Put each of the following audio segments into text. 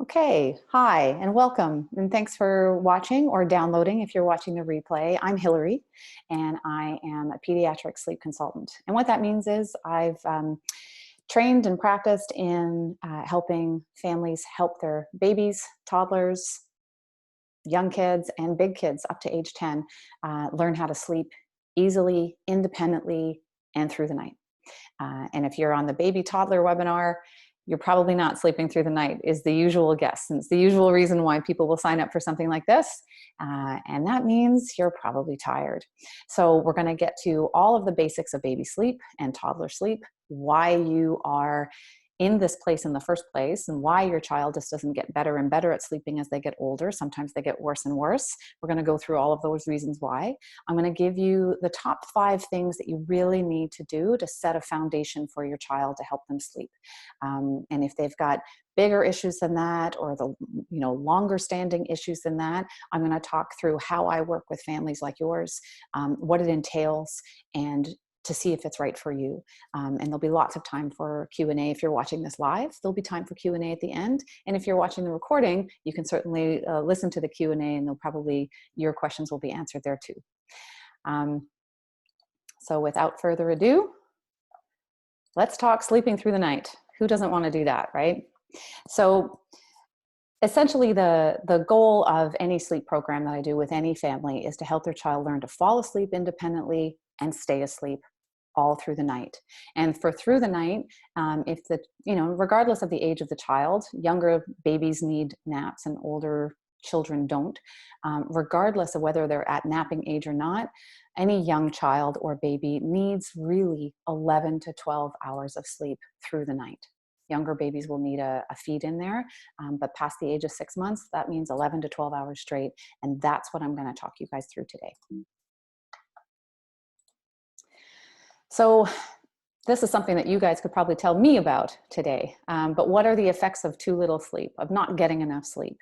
Okay, hi and welcome, and thanks for watching or downloading if you're watching the replay. I'm Hillary, and I am a pediatric sleep consultant. And what that means is I've trained and practiced in helping families help their babies, toddlers, young kids, and big kids up to age 10 learn how to sleep easily, independently, and through the night. And if you're on the baby toddler webinar, you're probably not sleeping through the night is the usual guess. And it's the usual reason why people will sign up for something like this. And that means you're probably tired. So we're going to get to all of the basics of baby sleep and toddler sleep, why you are in this place in the first place, and why your child just doesn't get better and better at sleeping as they get older. Sometimes they get worse and worse. We're going to go through all of those reasons why. I'm going to give you the top 5 things that you really need to do to set a foundation for your child to help them sleep. And if they've got bigger issues than that, or the longer standing issues than that, I'm going to talk through how I work with families like yours, what it entails, and to see if it's right for you. And there'll be lots of time for Q&A. If you're watching this live, there'll be time for Q&A at the end. And if you're watching the recording, you can certainly listen to the Q&A, and your questions will be answered there too. So without further ado, let's talk sleeping through the night. Who doesn't want to do that, right? So essentially, the goal of any sleep program that I do with any family is to help their child learn to fall asleep independently and stay asleep all through the night. And for through the night, regardless of the age of the child, younger babies need naps and older children don't. Regardless of whether they're at napping age or not, any young child or baby needs really 11 to 12 hours of sleep through the night. Younger babies will need a feed in there, but past the age of 6 months, that means 11 to 12 hours straight. And that's what I'm going to talk you guys through today. So this is something that you guys could probably tell me about today, but what are the effects of too little sleep, of not getting enough sleep?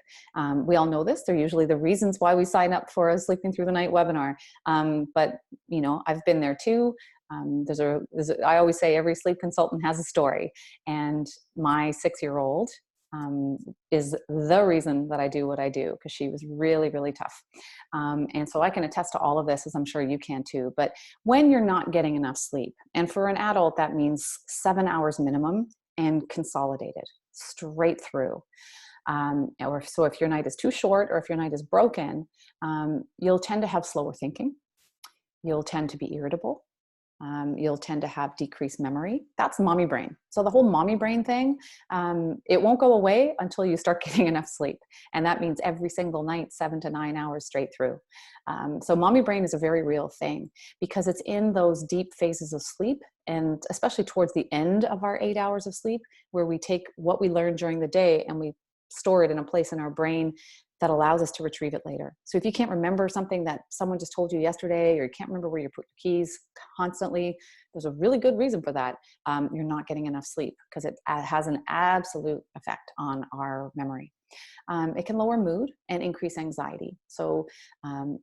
We all know this. They're usually the reasons why we sign up for a Sleeping Through the Night webinar. But I've been there too. I always say every sleep consultant has a story, and my 6-year-old is the reason that I do what I do, because she was really, really tough. And so I can attest to all of this, as I'm sure you can too. But when you're not getting enough sleep, and for an adult, that means 7 hours minimum and consolidated straight through. So if your night is too short, or if your night is broken, you'll tend to have slower thinking. You'll tend to be irritable. You'll tend to have decreased memory. That's mommy brain. So the whole mommy brain thing, it won't go away until you start getting enough sleep. And that means every single night, 7 to 9 hours straight through. So mommy brain is a very real thing, because it's in those deep phases of sleep, and especially towards the end of our 8 hours of sleep, where we take what we learned during the day and we store it in a place in our brain that allows us to retrieve it later. So if you can't remember something that someone just told you yesterday, or you can't remember where you put your keys constantly, there's a really good reason for that. You're not getting enough sleep, because it has an absolute effect on our memory. It can lower mood and increase anxiety. So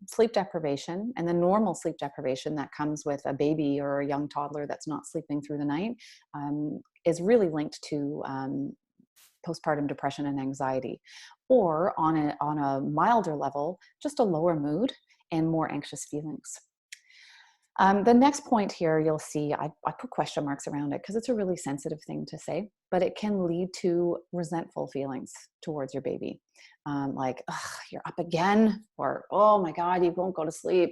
sleep deprivation, and the normal sleep deprivation that comes with a baby or a young toddler that's not sleeping through the night, is really linked to postpartum depression and anxiety, or on a milder level, just a lower mood and more anxious feelings. The next point here, you'll see, I put question marks around it because it's a really sensitive thing to say, but it can lead to resentful feelings towards your baby. Like, you're up again, or, oh my God, you won't go to sleep.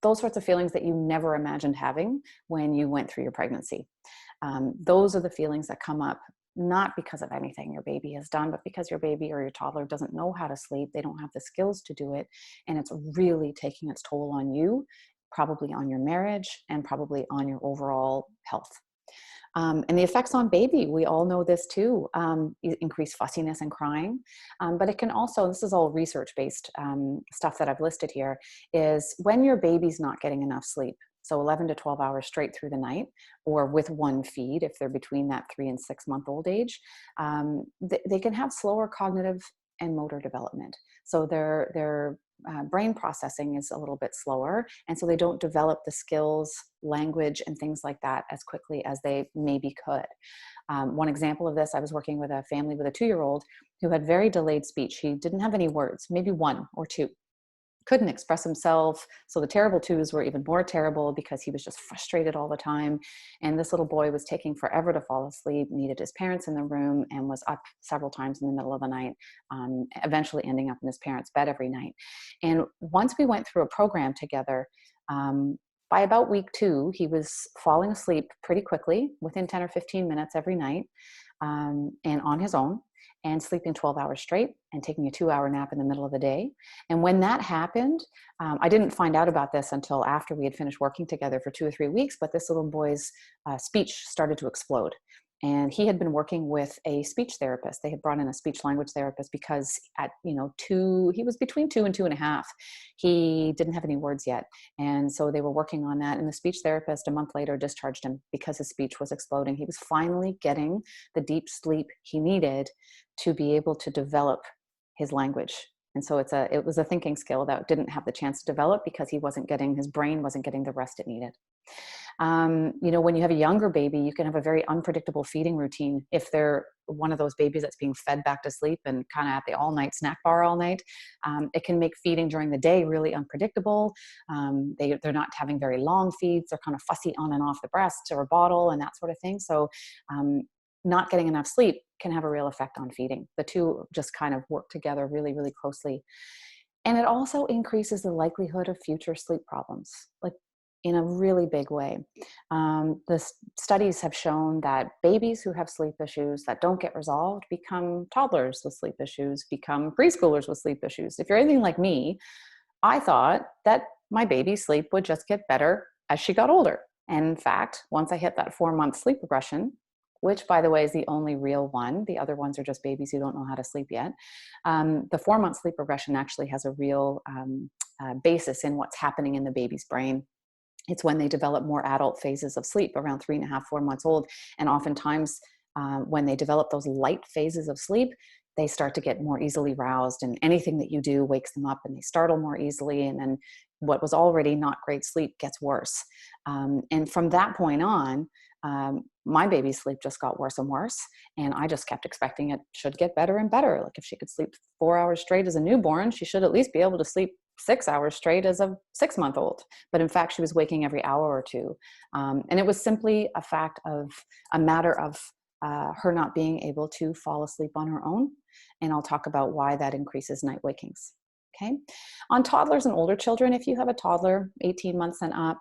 Those sorts of feelings that you never imagined having when you went through your pregnancy. Those are the feelings that come up, not because of anything your baby has done, but because your baby or your toddler doesn't know how to sleep. They don't have the skills to do it. And it's really taking its toll on you, probably on your marriage, and probably on your overall health. And the effects on baby, we all know this too, increased fussiness and crying. But it can also, this is all research-based stuff that I've listed here, is when your baby's not getting enough sleep, so 11 to 12 hours straight through the night, or with one feed, if they're between that 3 and 6 month old age, they can have slower cognitive and motor development. So their brain processing is a little bit slower, and so they don't develop the skills, language, and things like that as quickly as they maybe could. One example of this, I was working with a family with a 2-year-old who had very delayed speech. He didn't have any words, maybe one or two. Couldn't express himself. So the terrible twos were even more terrible because he was just frustrated all the time. And this little boy was taking forever to fall asleep, needed his parents in the room, and was up several times in the middle of the night, eventually ending up in his parents' bed every night. And once we went through a program together, by about week 2, he was falling asleep pretty quickly, within 10 or 15 minutes every night, and on his own, and sleeping 12 hours straight and taking a 2-hour nap in the middle of the day. And when that happened, I didn't find out about this until after we had finished working together for 2 or 3 weeks, but this little boy's speech started to explode. And he had been working with a speech therapist. They had brought in a speech language therapist because at, he was between 2 and 2.5. He didn't have any words yet. And so they were working on that. And the speech therapist a month later discharged him because his speech was exploding. He was finally getting the deep sleep he needed to be able to develop his language. And so it was a thinking skill that didn't have the chance to develop because his brain wasn't getting the rest it needed. When you have a younger baby, you can have a very unpredictable feeding routine. If they're one of those babies that's being fed back to sleep and kind of at the all-night snack bar all night, it can make feeding during the day really unpredictable. They're not having very long feeds. They're kind of fussy on and off the breast or bottle and that sort of thing. So not getting enough sleep can have a real effect on feeding. The two just kind of work together really, really closely. And it also increases the likelihood of future sleep problems, like in a really big way. The studies have shown that babies who have sleep issues that don't get resolved become toddlers with sleep issues, become preschoolers with sleep issues. If you're anything like me, I thought that my baby's sleep would just get better as she got older. And in fact, once I hit that 4-month sleep regression, which by the way is the only real one, the other ones are just babies who don't know how to sleep yet. The 4-month sleep regression actually has a real basis in what's happening in the baby's brain. It's when they develop more adult phases of sleep, around 3.5, 4 months old. And oftentimes when they develop those light phases of sleep, they start to get more easily roused, and anything that you do wakes them up and they startle more easily. And then what was already not great sleep gets worse. And from that point on, my baby's sleep just got worse and worse. And I just kept expecting it should get better and better. Like if she could sleep 4 hours straight as a newborn, she should at least be able to sleep 6 hours straight as a 6-month-old. But in fact, she was waking every hour or two. And it was simply a matter of her not being able to fall asleep on her own. And I'll talk about why that increases night wakings. Okay. On toddlers and older children, if you have a toddler, 18 months and up,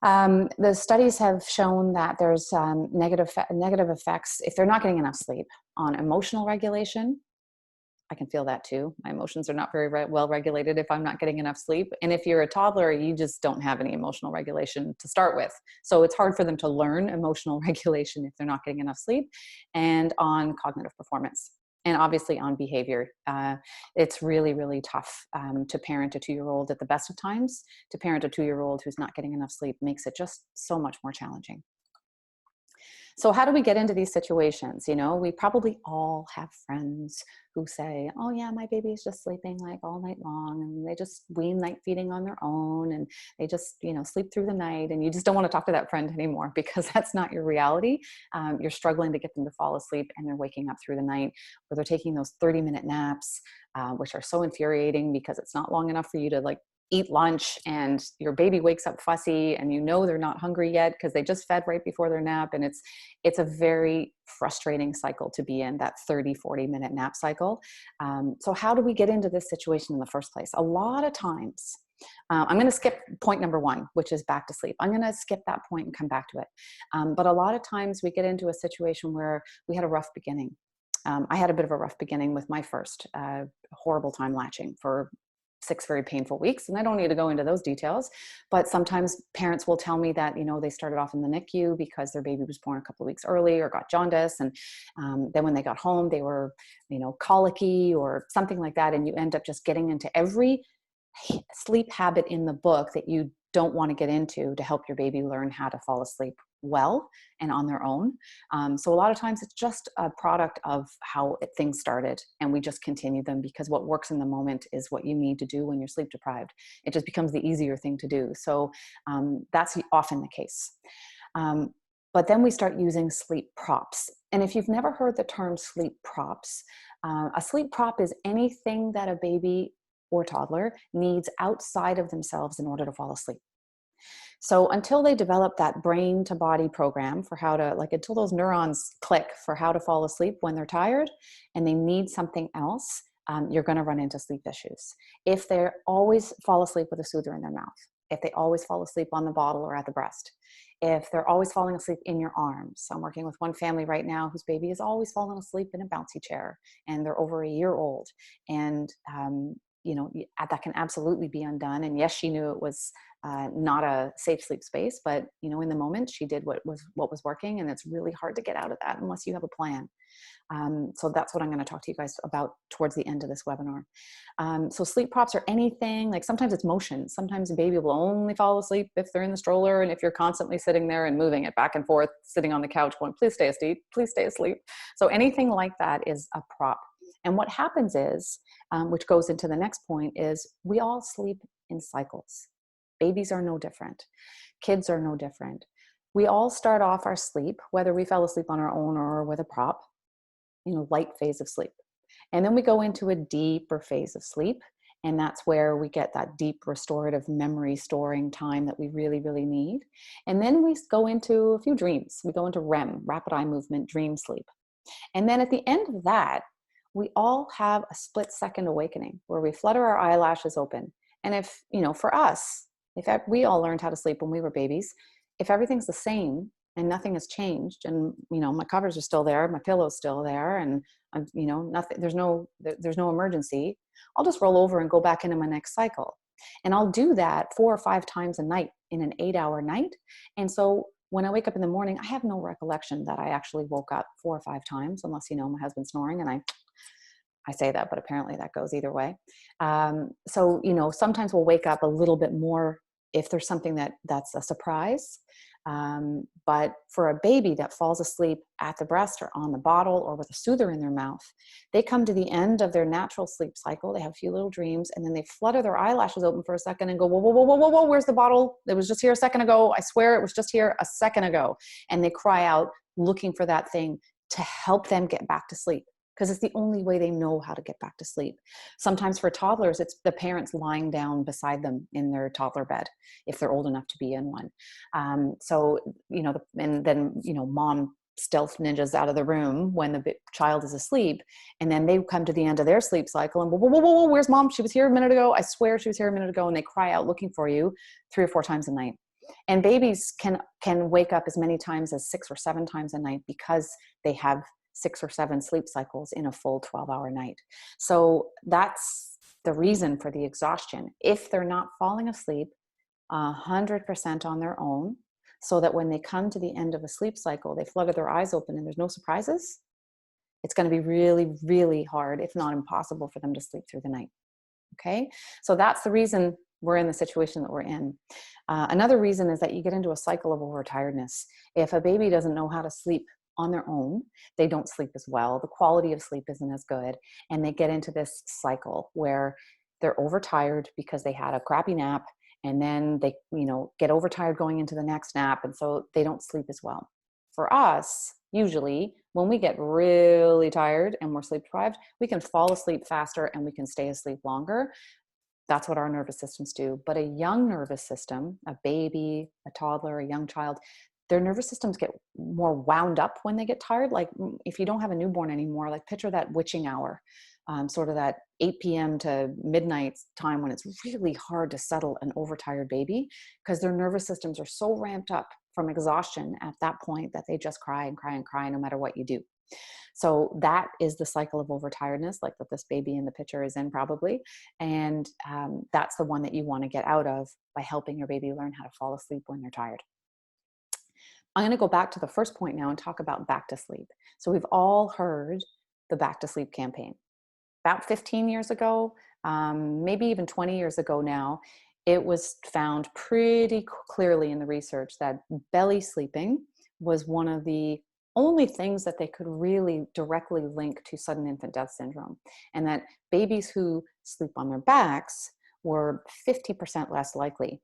the studies have shown that there's negative effects if they're not getting enough sleep on emotional regulation. I can feel that too. My emotions are not very well regulated if I'm not getting enough sleep. And if you're a toddler, you just don't have any emotional regulation to start with. So it's hard for them to learn emotional regulation if they're not getting enough sleep, and on cognitive performance. And obviously on behavior. It's really, really tough to parent a 2-year-old at the best of times. To parent a 2-year-old who's not getting enough sleep makes it just so much more challenging. So how do we get into these situations? We probably all have friends who say, oh yeah, my baby's just sleeping like all night long, and they just wean night feeding on their own, and they just, sleep through the night. And you just don't want to talk to that friend anymore because that's not your reality. You're struggling to get them to fall asleep, and they're waking up through the night, or they're taking those 30-minute naps, which are so infuriating because it's not long enough for you to eat lunch, and your baby wakes up fussy, and they're not hungry yet because they just fed right before their nap. And it's a very frustrating cycle to be in, that 30-40 minute nap cycle. So how do we get into this situation in the first place? A lot of times, I'm going to skip point number 1, which is back to sleep. I'm going to skip that point and come back to it. But a lot of times we get into a situation where we had a rough beginning. I had a bit of a rough beginning with my first horrible time latching for 6 very painful weeks. And I don't need to go into those details, but sometimes parents will tell me that, they started off in the NICU because their baby was born a couple of weeks early or got jaundice. And then when they got home, they were, colicky or something like that. And you end up just getting into every sleep habit in the book that you don't want to get into to help your baby learn how to fall asleep well and on their own. So a lot of times it's just a product of how things started, and we just continue them because what works in the moment is what you need to do when you're sleep deprived. It just becomes the easier thing to do. So that's often the case. But then we start using sleep props. And if you've never heard the term sleep props, a sleep prop is anything that a baby or toddler needs outside of themselves in order to fall asleep. So until they develop that brain to body program for how to, like, until those neurons click for how to fall asleep when they're tired and they need something else, you're going to run into sleep issues. If they always fall asleep with a soother in their mouth, if they always fall asleep on the bottle or at the breast, if they're always falling asleep in your arms. I'm working with one family right now whose baby is always falling asleep in a bouncy chair, and they're over a year old. And, that can absolutely be undone. And yes, she knew it was not a safe sleep space, but, in the moment she did what was working. And it's really hard to get out of that unless you have a plan. So that's what I'm going to talk to you guys about towards the end of this webinar. So sleep props are anything, like sometimes it's motion. Sometimes a baby will only fall asleep if they're in the stroller, and if you're constantly sitting there and moving it back and forth, sitting on the couch going, please stay asleep, please stay asleep. So anything like that is a prop. And what happens is, which goes into the next point, is we all sleep in cycles. Babies are no different. Kids are no different. We all start off our sleep, whether we fell asleep on our own or with a prop, light phase of sleep. And then we go into a deeper phase of sleep. And that's where we get that deep restorative memory storing time that we really, really need. And then we go into a few dreams. We go into REM, rapid eye movement, dream sleep. And then at the end of that, we all have a split-second awakening where we flutter our eyelashes open. And if, for us, if we all learned how to sleep when we were babies, if everything's the same and nothing has changed, and, my covers are still there, my pillow's still there, and I'm, nothing, there's no emergency, I'll just roll over and go back into my next cycle. And I'll do that 4 or 5 times a night in an 8-hour night. And so when I wake up in the morning, I have no recollection that I actually woke up 4 or 5 times, unless, my husband's snoring, and I say that, but apparently that goes either way. So, sometimes we'll wake up a little bit more if there's something that's a surprise. But for a baby that falls asleep at the breast or on the bottle or with a soother in their mouth, they come to the end of their natural sleep cycle. They have a few little dreams, and then they flutter their eyelashes open for a second and go, whoa, whoa, whoa, whoa, whoa, whoa, where's the bottle? It was just here a second ago. I swear it was just here a second ago. And they cry out looking for that thing to help them get back to sleep, because it's the only way they know how to get back to sleep. Sometimes for toddlers, it's the parents lying down beside them in their toddler bed, if they're old enough to be in one. And then, mom stealth ninjas out of the room when the child is asleep. And then they come to the end of their sleep cycle and, whoa, whoa, whoa, whoa, where's mom? She was here a minute ago. I swear she was here a minute ago. And they cry out looking for you 3 or 4 times a night. And babies can wake up as many times as 6 or 7 times a night because they have 6 or 7 sleep cycles in a full 12-hour night. So that's the reason for the exhaustion. If they're not falling asleep 100% on their own, so that when they come to the end of a sleep cycle, they flutter their eyes open and there's no surprises, it's going to be really, really hard, if not impossible, for them to sleep through the night. Okay? So that's the reason we're in the situation that we're in. Another reason is that you get into a cycle of overtiredness. If a baby doesn't know how to sleep on their own, they don't sleep as well. The quality of sleep isn't as good. And they get into this cycle where they're overtired because they had a crappy nap, and then they, get overtired going into the next nap. And so they don't sleep as well. For us, usually when we get really tired and we're sleep deprived, we can fall asleep faster and we can stay asleep longer. That's what our nervous systems do. But a young nervous system, a baby, a toddler, a young child, their nervous systems get more wound up when they get tired. Like if you don't have a newborn anymore, like picture that witching hour, sort of that 8 p.m. to midnight time when it's really hard to settle an overtired baby, because their nervous systems are so ramped up from exhaustion at that point that they just cry and cry and cry no matter what you do. So that is the cycle of overtiredness, like that this baby in the picture is in probably. And that's the one that you want to get out of by helping your baby learn how to fall asleep when they're tired. I'm going to go back to the first point now and talk about back to sleep. So we've all heard the back to sleep campaign. About 15 years ago, maybe even 20 years ago now, it was found pretty clearly in the research that belly sleeping was one of the only things that they could really directly link to sudden infant death syndrome, and that babies who sleep on their backs were 50% less likely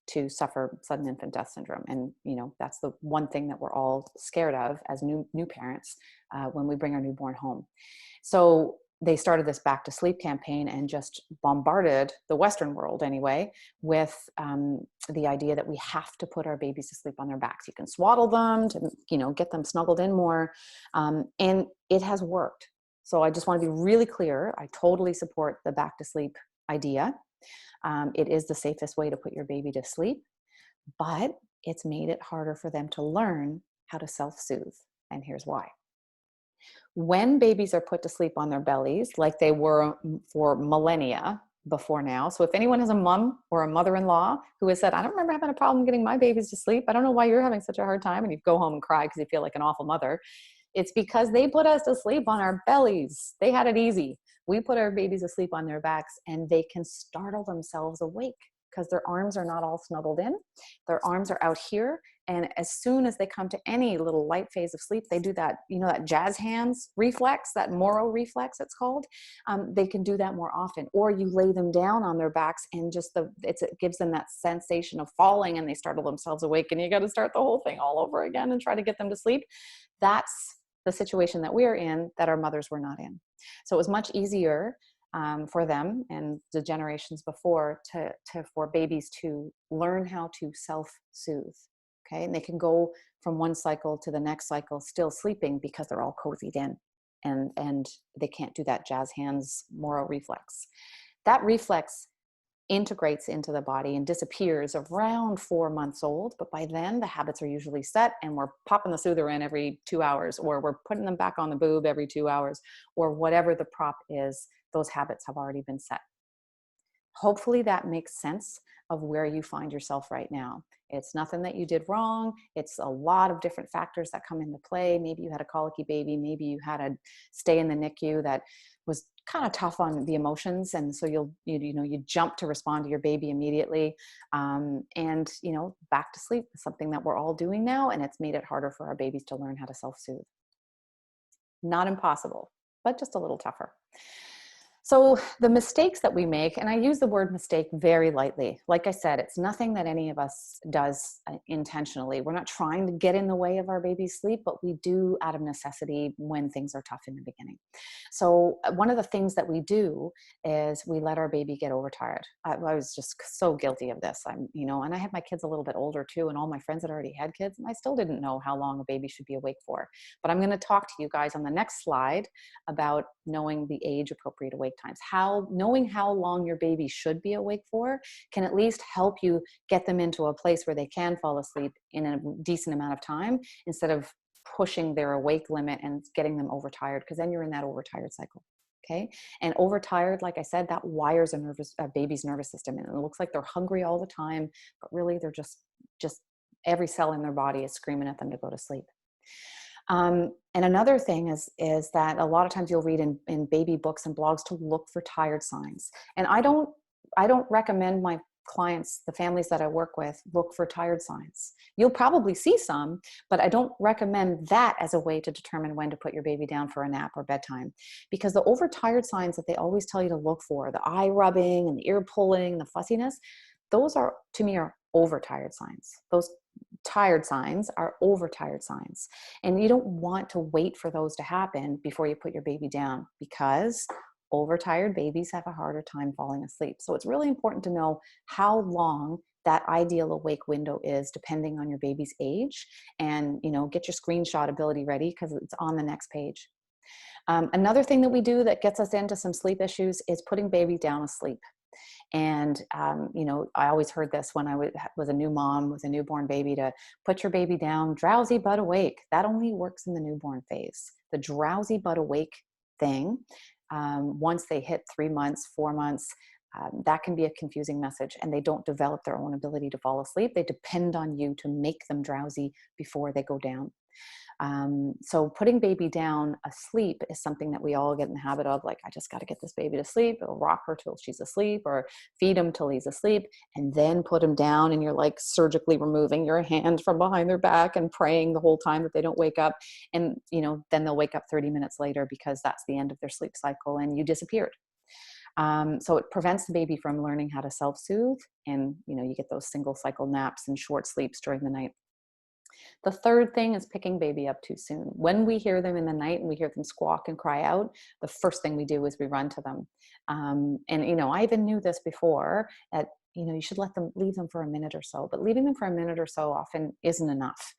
to suffer sudden infant death syndrome. And that's the one thing that we're all scared of as new parents when we bring our newborn home. So they started this back to sleep campaign and just bombarded the Western world anyway with the idea that we have to put our babies to sleep on their backs. You can swaddle them to get them snuggled in more, and it has worked. So I just want to be really clear. I totally support the back to sleep idea. It is the safest way to put your baby to sleep, but it's made it harder for them to learn how to self-soothe. And here's why. When babies are put to sleep on their bellies, like they were for millennia before now. So if anyone has a mom or a mother-in-law who has said, I don't remember having a problem getting my babies to sleep, I don't know why you're having such a hard time, and you go home and cry because you feel like an awful mother, it's because they put us to sleep on our bellies. They had it easy. We put our babies asleep on their backs, and they can startle themselves awake because their arms are not all snuggled in. Their arms are out here. And as soon as they come to any little light phase of sleep, they do that, that jazz hands reflex, that Moro reflex it's called. They can do that more often. Or you lay them down on their backs and just it gives them that sensation of falling, and they startle themselves awake, and you got to start the whole thing all over again and try to get them to sleep. That's the situation that we're in that our mothers were not in. So it was much easier for them and the generations before for babies to learn how to self-soothe. Okay, and they can go from one cycle to the next cycle still sleeping because they're all cozied in, and they can't do that jazz hands Moro reflex. That reflex integrates into the body and disappears around 4 months old. But by then the habits are usually set, and we're popping the soother in every 2 hours, or we're putting them back on the boob every 2 hours, or whatever the prop is, those habits have already been set. Hopefully that makes sense of where you find yourself right now. It's nothing that you did wrong. It's a lot of different factors that come into play. Maybe you had a colicky baby. Maybe you had a stay in the NICU that was kind of tough on the emotions. And so you jump to respond to your baby immediately. And back to sleep is something that we're all doing now. And it's made it harder for our babies to learn how to self-soothe. Not impossible, but just a little tougher. So the mistakes that we make, and I use the word mistake very lightly. Like I said, it's nothing that any of us does intentionally. We're not trying to get in the way of our baby's sleep, but we do out of necessity when things are tough in the beginning. So one of the things that we do is we let our baby get overtired. I was just so guilty of this. And I had my kids a little bit older too, and all my friends had already had kids, and I still didn't know how long a baby should be awake for. But I'm going to talk to you guys on the next slide about knowing the age appropriate awake times. Knowing how long your baby should be awake for can at least help you get them into a place where they can fall asleep in a decent amount of time, instead of pushing their awake limit and getting them overtired, because then you're in that overtired cycle. Okay. And overtired, like I said, that wires a baby's nervous system, and it looks like they're hungry all the time, but really they're just every cell in their body is screaming at them to go to sleep. And another thing is that a lot of times you'll read in baby books and blogs to look for tired signs. And I don't recommend my clients, the families that I work with, look for tired signs. You'll probably see some, but I don't recommend that as a way to determine when to put your baby down for a nap or bedtime. Because the overtired signs that they always tell you to look for, the eye rubbing and the ear pulling, the fussiness, those are, to me, are overtired signs. Those tired signs are overtired signs. And you don't want to wait for those to happen before you put your baby down, because overtired babies have a harder time falling asleep. So it's really important to know how long that ideal awake window is, depending on your baby's age. And, get your screenshot ability ready, because it's on the next page. Another thing that we do that gets us into some sleep issues is putting baby down asleep. And, I always heard this when I was a new mom with a newborn baby, to put your baby down drowsy but awake. That only works in the newborn phase. The drowsy but awake thing, once they hit 3 months, 4 months, that can be a confusing message, and they don't develop their own ability to fall asleep. They depend on you to make them drowsy before they go down. So putting baby down asleep is something that we all get in the habit of, like, I just got to get this baby to sleep. It'll rock her till she's asleep, or feed him till he's asleep, and then put him down. And you're like surgically removing your hand from behind their back and praying the whole time that they don't wake up. And, then they'll wake up 30 minutes later because that's the end of their sleep cycle and you disappeared. So it prevents the baby from learning how to self-soothe, and you get those single cycle naps and short sleeps during the night. The third thing is picking baby up too soon. When we hear them in the night and we hear them squawk and cry out, the first thing we do is we run to them. And I even knew this before, that you should leave them for a minute or so, but leaving them for a minute or so often isn't enough.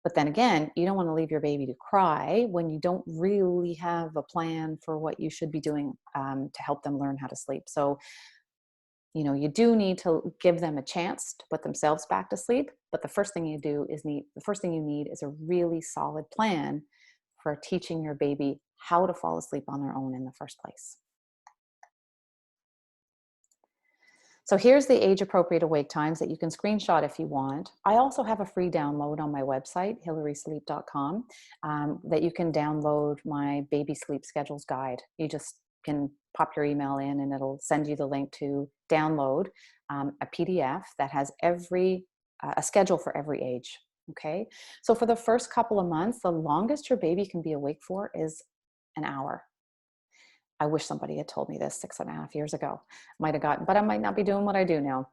But then again, you don't want to leave your baby to cry when you don't really have a plan for what you should be doing to help them learn how to sleep. So, you do need to give them a chance to put themselves back to sleep. But the first thing you need is a really solid plan for teaching your baby how to fall asleep on their own in the first place. So here's the age-appropriate awake times that you can screenshot if you want. I also have a free download on my website, hillarysleep.com, that you can download my baby sleep schedules guide. You just can pop your email in and it'll send you the link to download a PDF that has a schedule for every age. Okay. So for the first couple of months, the longest your baby can be awake for is an hour. I wish somebody had told me this 6.5 years ago. But I might not be doing what I do now.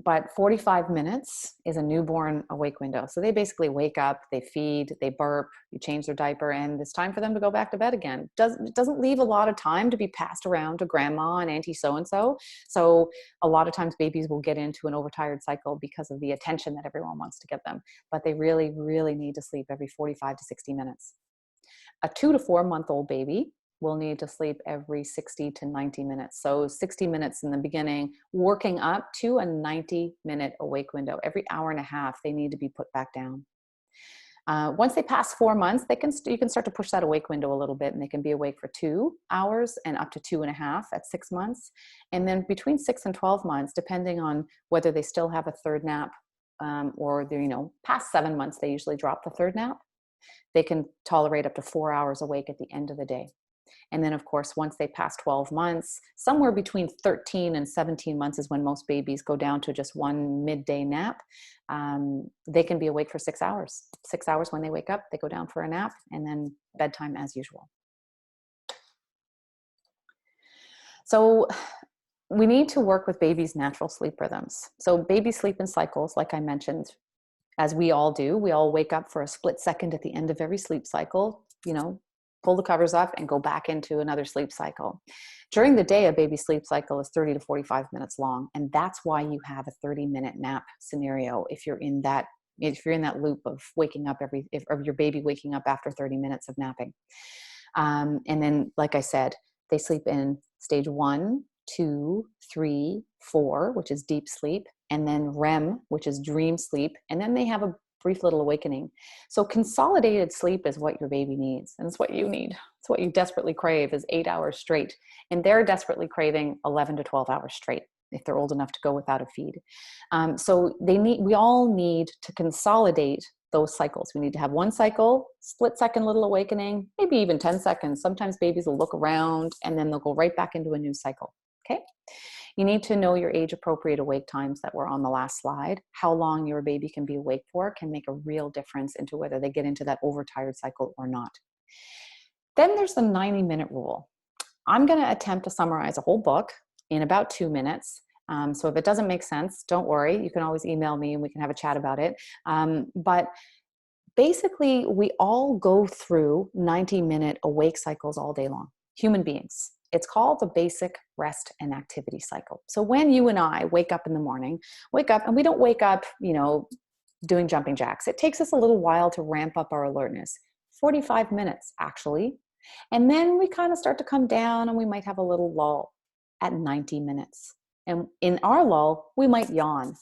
But 45 minutes is a newborn awake window. So they basically wake up, they feed, they burp, you change their diaper, and it's time for them to go back to bed again. It doesn't leave a lot of time to be passed around to grandma and auntie so-and-so. So a lot of times babies will get into an overtired cycle because of the attention that everyone wants to give them. But they really, really need to sleep every 45 to 60 minutes. A 2 to 4 month old baby will need to sleep every 60 to 90 minutes. So 60 minutes in the beginning, working up to a 90-minute awake window. Every hour and a half, they need to be put back down. Once they pass 4 months, you can start to push that awake window a little bit, and they can be awake for 2 hours and up to 2.5 at 6 months. And then between 6 and 12 months, depending on whether they still have a third nap or they're, past 7 months, they usually drop the third nap. They can tolerate up to 4 hours awake at the end of the day. And then, of course, once they pass 12 months, somewhere between 13 and 17 months is when most babies go down to just one midday nap. They can be awake for 6 hours. 6 hours when they wake up, they go down for a nap, and then bedtime as usual. So we need to work with babies' natural sleep rhythms. So babies sleep in cycles, like I mentioned, as we all do. We all wake up for a split second at the end of every sleep cycle, pull the covers up and go back into another sleep cycle. During the day, a baby sleep cycle is 30 to 45 minutes long. And that's why you have a 30-minute nap scenario if you're in that loop of waking up of your baby waking up after 30 minutes of napping. And then, like I said, they sleep in stage 1, 2, 3, 4, which is deep sleep, and then REM, which is dream sleep. And then they have a brief little awakening. So consolidated sleep is what your baby needs, and it's what you need. It's what you desperately crave, is 8 hours straight. And they're desperately craving 11 to 12 hours straight if they're old enough to go without a feed. So we all need to consolidate those cycles. We need to have one cycle, split second little awakening, maybe even 10 seconds. Sometimes babies will look around and then they'll go right back into a new cycle. Okay. You need to know your age-appropriate awake times that were on the last slide. How long your baby can be awake for can make a real difference into whether they get into that overtired cycle or not. Then there's the 90-minute rule. I'm going to attempt to summarize a whole book in about 2 minutes. So if it doesn't make sense, don't worry. You can always email me and we can have a chat about it. But basically, we all go through 90-minute awake cycles all day long, human beings. It's called the basic rest and activity cycle. So when you and I wake up in the morning, and we don't wake up, doing jumping jacks. It takes us a little while to ramp up our alertness, 45 minutes actually. And then we kind of start to come down and we might have a little lull at 90 minutes. And in our lull, we might yawn.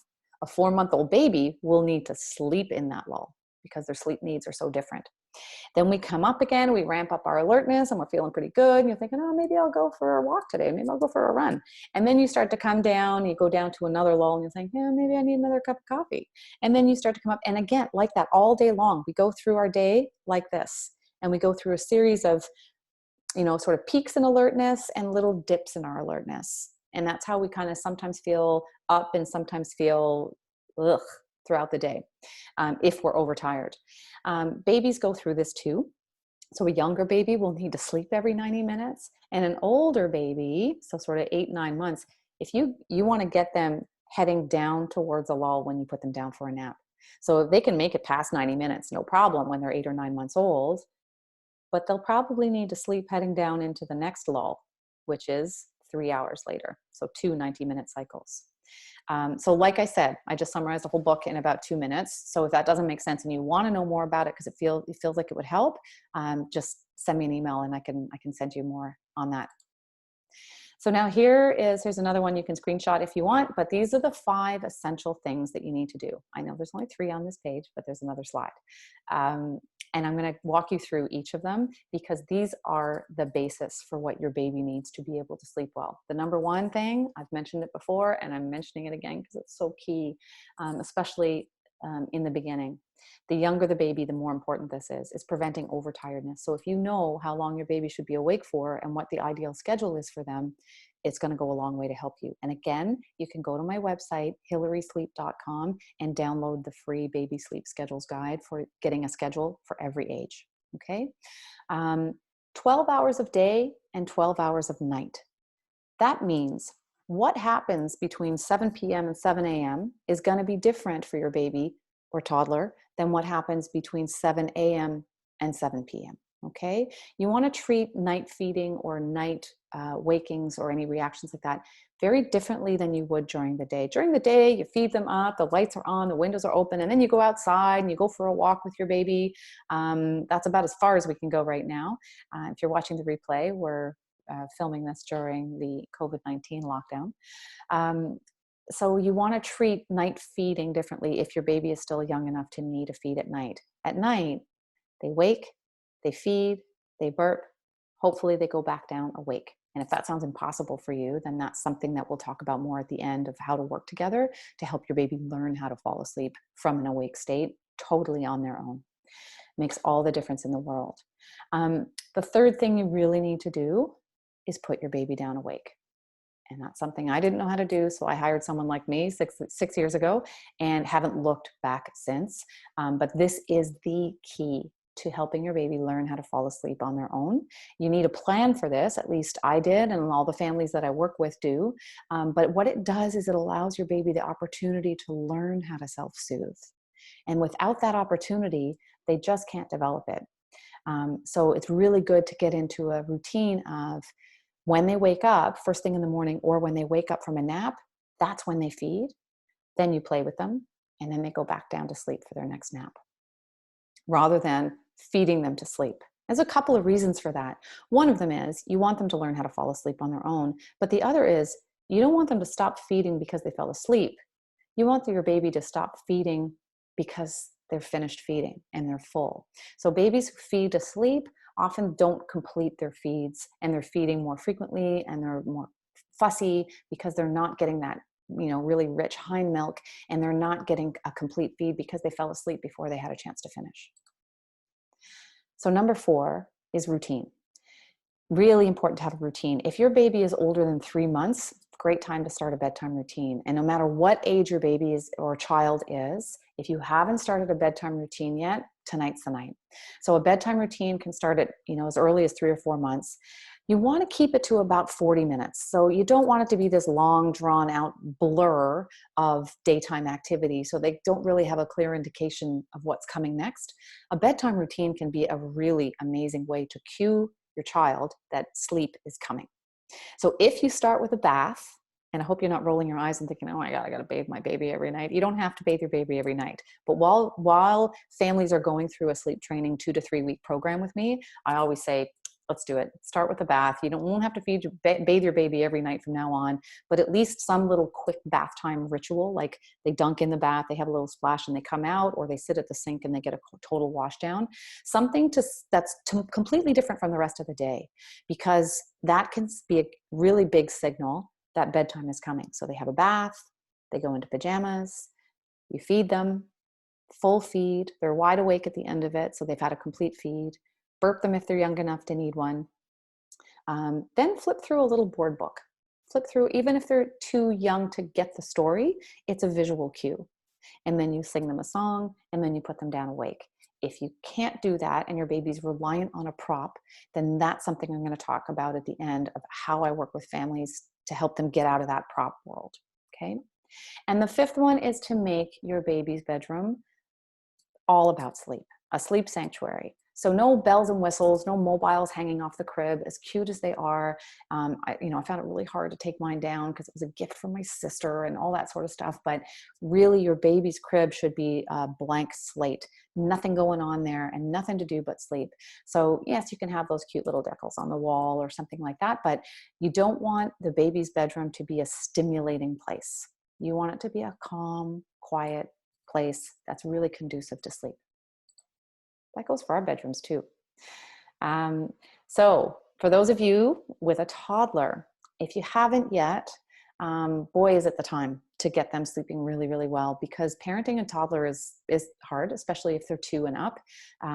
A 4-month-old baby will need to sleep in that lull because their sleep needs are so different. Then we come up again, we ramp up our alertness and we're feeling pretty good. And you're thinking, oh, maybe I'll go for a walk today. Maybe I'll go for a run. And then you start to come down, you go down to another lull and you think, yeah, maybe I need another cup of coffee. And then you start to come up. And again, like that all day long, we go through our day like this. And we go through a series of, sort of peaks in alertness and little dips in our alertness. And that's how we kind of sometimes feel up and sometimes feel ugh throughout the day, if we're overtired. Babies go through this too. So a younger baby will need to sleep every 90 minutes. And an older baby, so sort of 8-9 months, if you want to get them heading down towards a lull when you put them down for a nap. So if they can make it past 90 minutes, no problem when they're 8 or 9 months old, but they'll probably need to sleep heading down into the next lull, which is 3 hours later. So 2 90-minute cycles. So like I said, I just summarized the whole book in about 2 minutes. So if that doesn't make sense and you want to know more about it because it feels like it would help, just send me an email and I can send you more on that. So now here's another one you can screenshot if you want, but these are the 5 essential things that you need to do. I know there's only 3 on this page, but there's another slide. And I'm going to walk you through each of them because these are the basis for what your baby needs to be able to sleep well. The number 1 thing, I've mentioned it before and I'm mentioning it again because it's so key, especially in the beginning. The younger the baby, the more important this is preventing overtiredness. So if you know how long your baby should be awake for and what the ideal schedule is for them, it's going to go a long way to help you. And again, you can go to my website, hillarysleep.com, and download the free baby sleep schedules guide for getting a schedule for every age. Okay. 12 hours of day and 12 hours of night. That means what happens between 7 p.m. and 7 a.m. is going to be different for your baby or toddler than what happens between 7 a.m. and 7 p.m. Okay. You want to treat night feeding or night wakings or any reactions like that very differently than you would during the day. During the day, you feed them up, the lights are on, the windows are open, and then you go outside and you go for a walk with your baby. That's about as far as we can go right now. If you're watching the replay, we're filming this during the COVID-19 lockdown. So you want to treat night feeding differently if your baby is still young enough to need a feed at night. At night, they wake, they feed, they burp, hopefully they go back down awake. And if that sounds impossible for you, then that's something that we'll talk about more at the end of how to work together to help your baby learn how to fall asleep from an awake state totally on their own. Makes all the difference in the world. The third thing you really need to do is put your baby down awake. And that's something I didn't know how to do. So I hired someone like me six years ago and haven't looked back since. But this is the key to helping your baby learn how to fall asleep on their own. You need a plan for this. At least I did, and all the families that I work with do. But what it does is it allows your baby the opportunity to learn how to self-soothe. And without that opportunity, they just can't develop it. So it's really good to get into a routine of when they wake up first thing in the morning or when they wake up from a nap, that's when they feed. Then you play with them and then they go back down to sleep for their next nap rather than feeding them to sleep. There's a couple of reasons for that. One of them is you want them to learn how to fall asleep on their own. But the other is you don't want them to stop feeding because they fell asleep. You want your baby to stop feeding because they're finished feeding and they're full. So babies who feed to sleep often don't complete their feeds and they're feeding more frequently and they're more fussy because they're not getting that, really rich hind milk and they're not getting a complete feed because they fell asleep before they had a chance to finish. So number 4 is routine. Really important to have a routine. If your baby is older than 3 months, great time to start a bedtime routine. And no matter what age your baby is or child is, if you haven't started a bedtime routine yet, tonight's the night. So a bedtime routine can start at, as early as 3 or 4 months. You want to keep it to about 40 minutes. So you don't want it to be this long, drawn out blur of daytime activity. So they don't really have a clear indication of what's coming next. A bedtime routine can be a really amazing way to cue your child that sleep is coming. So if you start with a bath, and I hope you're not rolling your eyes and thinking, oh my God, I got to bathe my baby every night. You don't have to bathe your baby every night. But while families are going through a sleep training 2 to 3 week program with me, I always say, let's do it. Start with a bath. You won't have to bathe your baby every night from now on, but at least some little quick bath time ritual, like they dunk in the bath, they have a little splash and they come out, or they sit at the sink and they get a total wash down. Something that's completely different from the rest of the day, because that can be a really big signal that bedtime is coming. So they have a bath, they go into pajamas, you feed them, full feed, they're wide awake at the end of it, so they've had a complete feed. Burp them if they're young enough to need one. Then flip through a little board book. Flip through, even if they're too young to get the story, it's a visual cue. And then you sing them a song, and then you put them down awake. If you can't do that and your baby's reliant on a prop, then that's something I'm going to talk about at the end of how I work with families to help them get out of that prop world. Okay. And the fifth one is to make your baby's bedroom all about sleep, a sleep sanctuary. So no bells and whistles, no mobiles hanging off the crib, as cute as they are. I found it really hard to take mine down because it was a gift from my sister and all that sort of stuff. But really, your baby's crib should be a blank slate, nothing going on there and nothing to do but sleep. So yes, you can have those cute little decals on the wall or something like that, but you don't want the baby's bedroom to be a stimulating place. You want it to be a calm, quiet place that's really conducive to sleep. That goes for our bedrooms too. So for those of you with a toddler, if you haven't yet, boy, is it the time to get them sleeping really, really well, because parenting a toddler is hard, especially if they're 2 and up,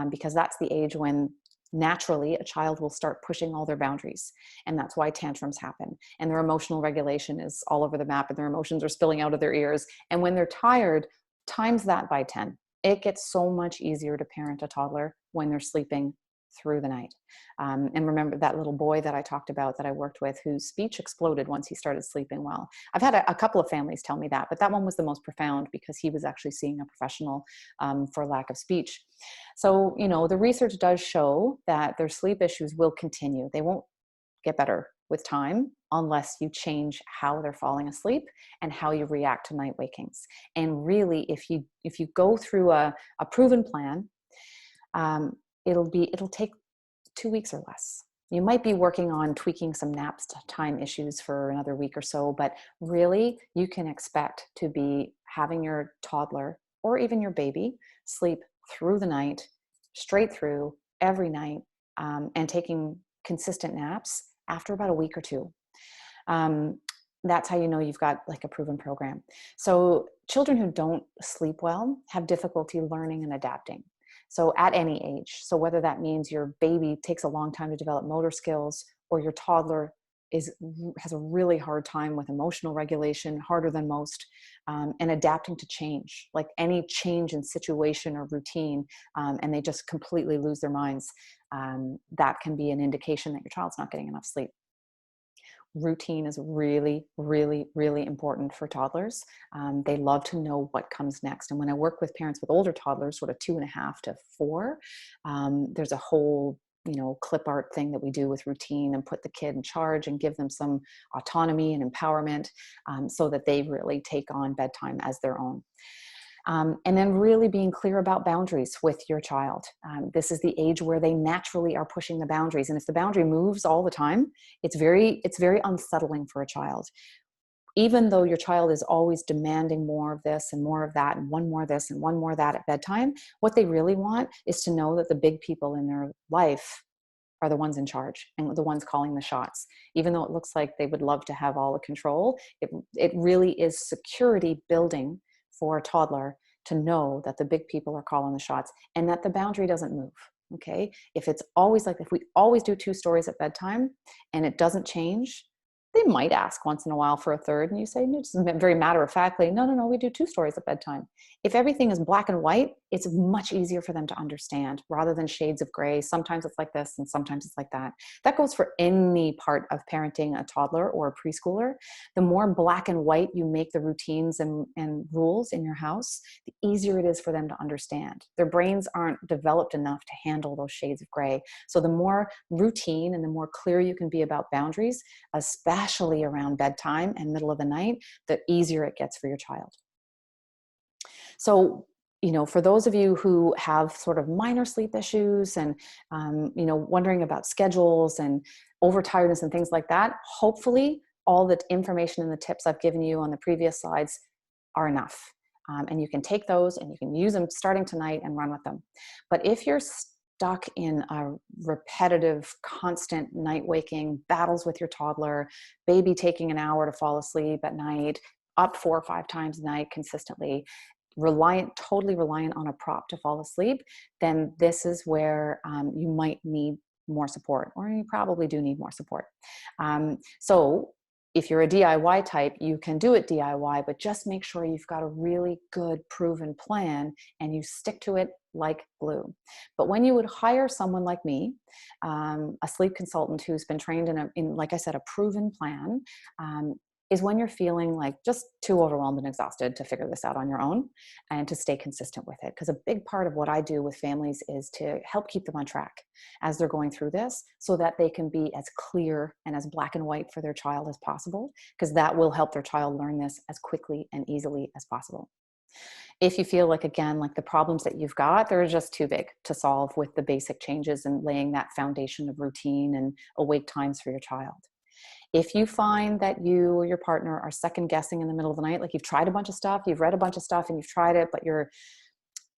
because that's the age when naturally a child will start pushing all their boundaries. And that's why tantrums happen. And their emotional regulation is all over the map and their emotions are spilling out of their ears. And when they're tired, times that by 10. It gets so much easier to parent a toddler when they're sleeping through the night. And remember that little boy that I talked about that I worked with, whose speech exploded once he started sleeping well. I've had a couple of families tell me that, but that one was the most profound because he was actually seeing a professional for lack of speech. So, the research does show that their sleep issues will continue. They won't get better with time unless you change how they're falling asleep and how you react to night wakings. And really, if you go through a proven plan, it'll take 2 weeks or less. You might be working on tweaking some naps time issues for another week or so, but really you can expect to be having your toddler or even your baby sleep through the night, straight through every night, and taking consistent naps after about a week or 2. That's how you know you've got like a proven program. So children who don't sleep well have difficulty learning and adapting. So at any age, so whether that means your baby takes a long time to develop motor skills, or your toddler has a really hard time with emotional regulation, harder than most, and adapting to change, like any change in situation or routine, and they just completely lose their minds, that can be an indication that your child's not getting enough sleep. Routine is really, really, really important for toddlers. They love to know what comes next. And when I work with parents with older toddlers, sort of 2.5 to 4, there's a whole, clip art thing that we do with routine and put the kid in charge and give them some autonomy and empowerment, so that they really take on bedtime as their own. And then really being clear about boundaries with your child. This is the age where they naturally are pushing the boundaries. And if the boundary moves all the time, it's very unsettling for a child. Even though your child is always demanding more of this and more of that and one more this and one more that at bedtime, what they really want is to know that the big people in their life are the ones in charge and the ones calling the shots. Even though it looks like they would love to have all the control, it really is security building for a toddler to know that the big people are calling the shots and that the boundary doesn't move. Okay. If it's always like, if we always do 2 stories at bedtime and it doesn't change, they might ask once in a while for a third, and you say, no, just very matter of factly, no, we do 2 stories at bedtime. If everything is black and white, it's much easier for them to understand rather than shades of gray. Sometimes it's like this and sometimes it's like that. That goes for any part of parenting a toddler or a preschooler. The more black and white you make the routines and rules in your house, the easier it is for them to understand. Their brains aren't developed enough to handle those shades of gray. So the more routine and the more clear you can be about boundaries, especially around bedtime and middle of the night, the easier it gets for your child. So For those of you who have sort of minor sleep issues and, wondering about schedules and overtiredness and things like that, hopefully all the information and the tips I've given you on the previous slides are enough. And you can take those and you can use them starting tonight and run with them. But if you're stuck in a repetitive, constant night waking battles with your toddler, baby taking an hour to fall asleep at night, up 4 or 5 times a night consistently, totally reliant on a prop to fall asleep, then this is where you might need more support, or you probably do need more support. So if you're a DIY type, you can do it DIY, but just make sure you've got a really good proven plan and you stick to it like glue. But when you would hire someone like me, a sleep consultant who's been trained in like I said, a proven plan, is when you're feeling like just too overwhelmed and exhausted to figure this out on your own and to stay consistent with it. Because a big part of what I do with families is to help keep them on track as they're going through this so that they can be as clear and as black and white for their child as possible, because that will help their child learn this as quickly and easily as possible. If you feel like, again, like the problems that you've got, they're just too big to solve with the basic changes and laying that foundation of routine and awake times for your child. If you find that you or your partner are second guessing in the middle of the night, like you've tried a bunch of stuff, you've read a bunch of stuff and you've tried it, but you're,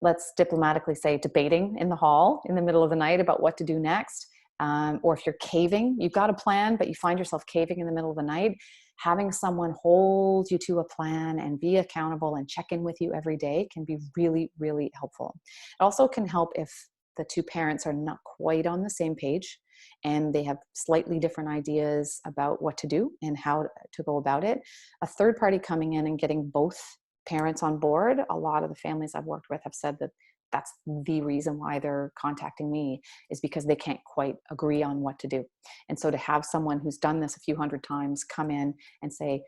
let's diplomatically say, debating in the hall in the middle of the night about what to do next, or if you're caving, you've got a plan, but you find yourself caving in the middle of the night, having someone hold you to a plan and be accountable and check in with you every day can be really, really helpful. It also can help if the two parents are not quite on the same page and they have slightly different ideas about what to do and how to go about it. A third party coming in and getting both parents on board, a lot of the families I've worked with have said that that's the reason why they're contacting me, is because they can't quite agree on what to do. And so to have someone who's done this a few hundred times come in and say,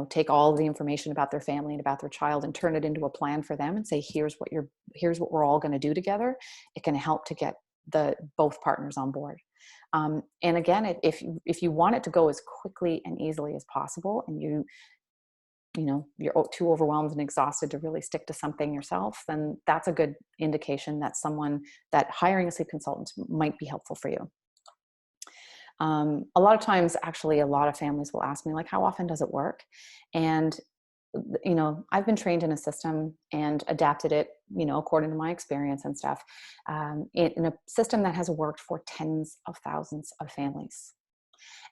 take all the information about their family and about their child and turn it into a plan for them and say, here's what we're all going to do together. It can help to get both partners on board. And again, if you want it to go as quickly and easily as possible, and you're too overwhelmed and exhausted to really stick to something yourself, then that's a good indication that hiring a sleep consultant might be helpful for you. A lot of times, actually, a lot of families will ask me, like, how often does it work? And I've been trained in a system and adapted it, according to my experience and stuff, in a system that has worked for tens of thousands of families.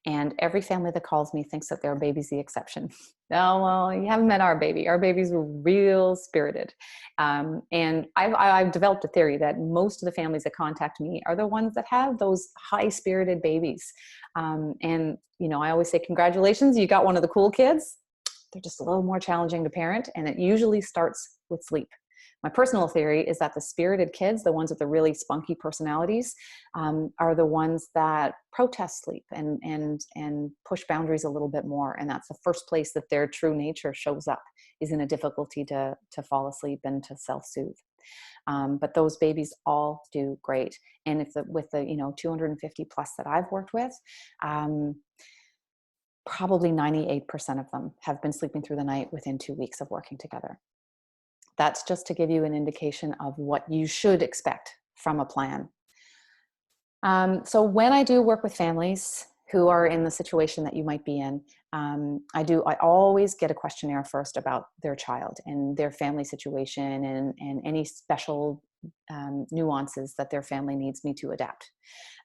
And every family that calls me thinks that their baby's the exception. Oh, well, you haven't met our baby. Our babies were real spirited. And I've developed a theory that most of the families that contact me are the ones that have those high-spirited babies. And I always say, congratulations, you got one of the cool kids. They're just a little more challenging to parent, and it usually starts with sleep. My personal theory is that the spirited kids, the ones with the really spunky personalities, are the ones that protest sleep and push boundaries a little bit more. And that's the first place that their true nature shows up, is in a difficulty to fall asleep and to self-soothe. But those babies all do great. And with the 250 plus that I've worked with, probably 98% of them have been sleeping through the night within 2 weeks of working together. That's just to give you an indication of what you should expect from a plan. So when I do work with families who are in the situation that you might be in, I always get a questionnaire first about their child and their family situation and any special nuances that their family needs me to adapt.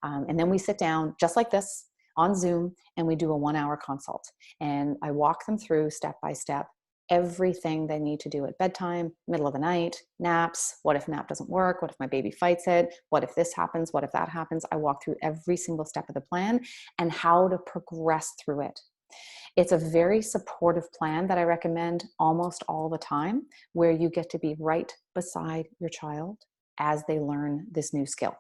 And then we sit down just like this on Zoom and we do a 1-hour consult. And I walk them through step by step everything they need to do at bedtime, middle of the night, naps. What if nap doesn't work? What if my baby fights it? What if this happens? What if that happens? I walk through every single step of the plan and how to progress through it. It's a very supportive plan that I recommend almost all the time, where you get to be right beside your child as they learn this new skill.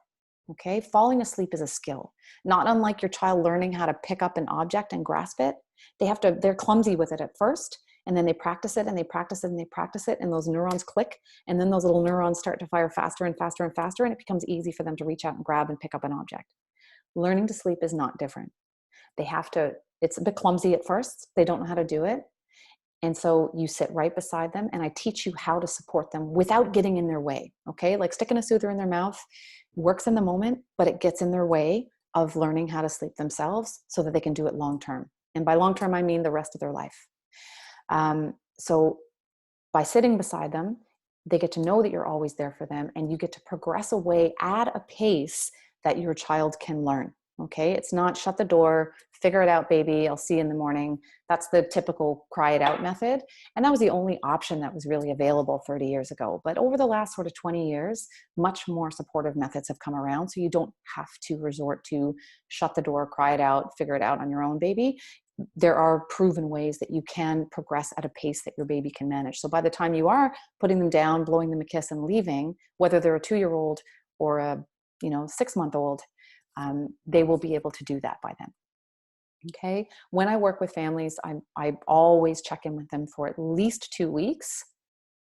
Okay, falling asleep is a skill, not unlike your child learning how to pick up an object and grasp it. They're clumsy with it at first, and then they practice it and they practice it and they practice it, and those neurons click, and then those little neurons start to fire faster and faster and faster, and it becomes easy for them to reach out and grab and pick up an object. Learning to sleep is not different. It's a bit clumsy at first. They don't know how to do it. And so you sit right beside them and I teach you how to support them without getting in their way. Okay. Like sticking a soother in their mouth works in the moment, but it gets in their way of learning how to sleep themselves so that they can do it long term. And by long term, I mean the rest of their life. So by sitting beside them, they get to know that you're always there for them, and you get to progress away at a pace that your child can learn. Okay. It's not shut the door, figure it out, baby, I'll see you in the morning. That's the typical cry it out method. And that was the only option that was really available 30 years ago. But over the last sort of 20 years, much more supportive methods have come around. So you don't have to resort to shut the door, cry it out, figure it out on your own, baby. There are proven ways that you can progress at a pace that your baby can manage. So by the time you are putting them down, blowing them a kiss and leaving, whether they're a 2-year-old or a 6-month-old, they will be able to do that by then. Okay. When I work with families, I always check in with them for at least 2 weeks,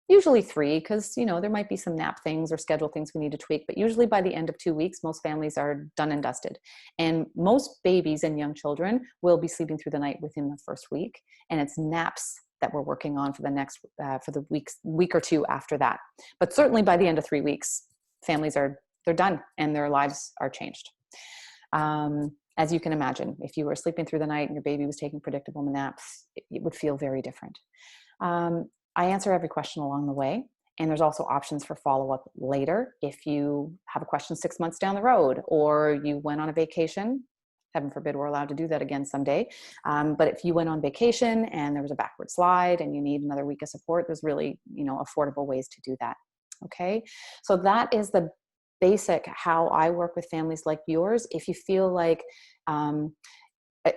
usually 3, because there might be some nap things or schedule things we need to tweak, but usually by the end of 2 weeks, most families are done and dusted. And most babies and young children will be sleeping through the night within the first week. And it's naps that we're working on for the next, for the week or 2 after that. But certainly by the end of 3 weeks, families they're done and their lives are changed. As you can imagine, if you were sleeping through the night and your baby was taking predictable naps, it would feel very different. I answer every question along the way. And there's also options for follow-up later. If you have a question 6 months down the road, or you went on a vacation, heaven forbid we're allowed to do that again someday. But if you went on vacation and there was a backward slide and you need another week of support, there's really, affordable ways to do that. Okay. So that is the basic how I work with families like yours. If you feel like,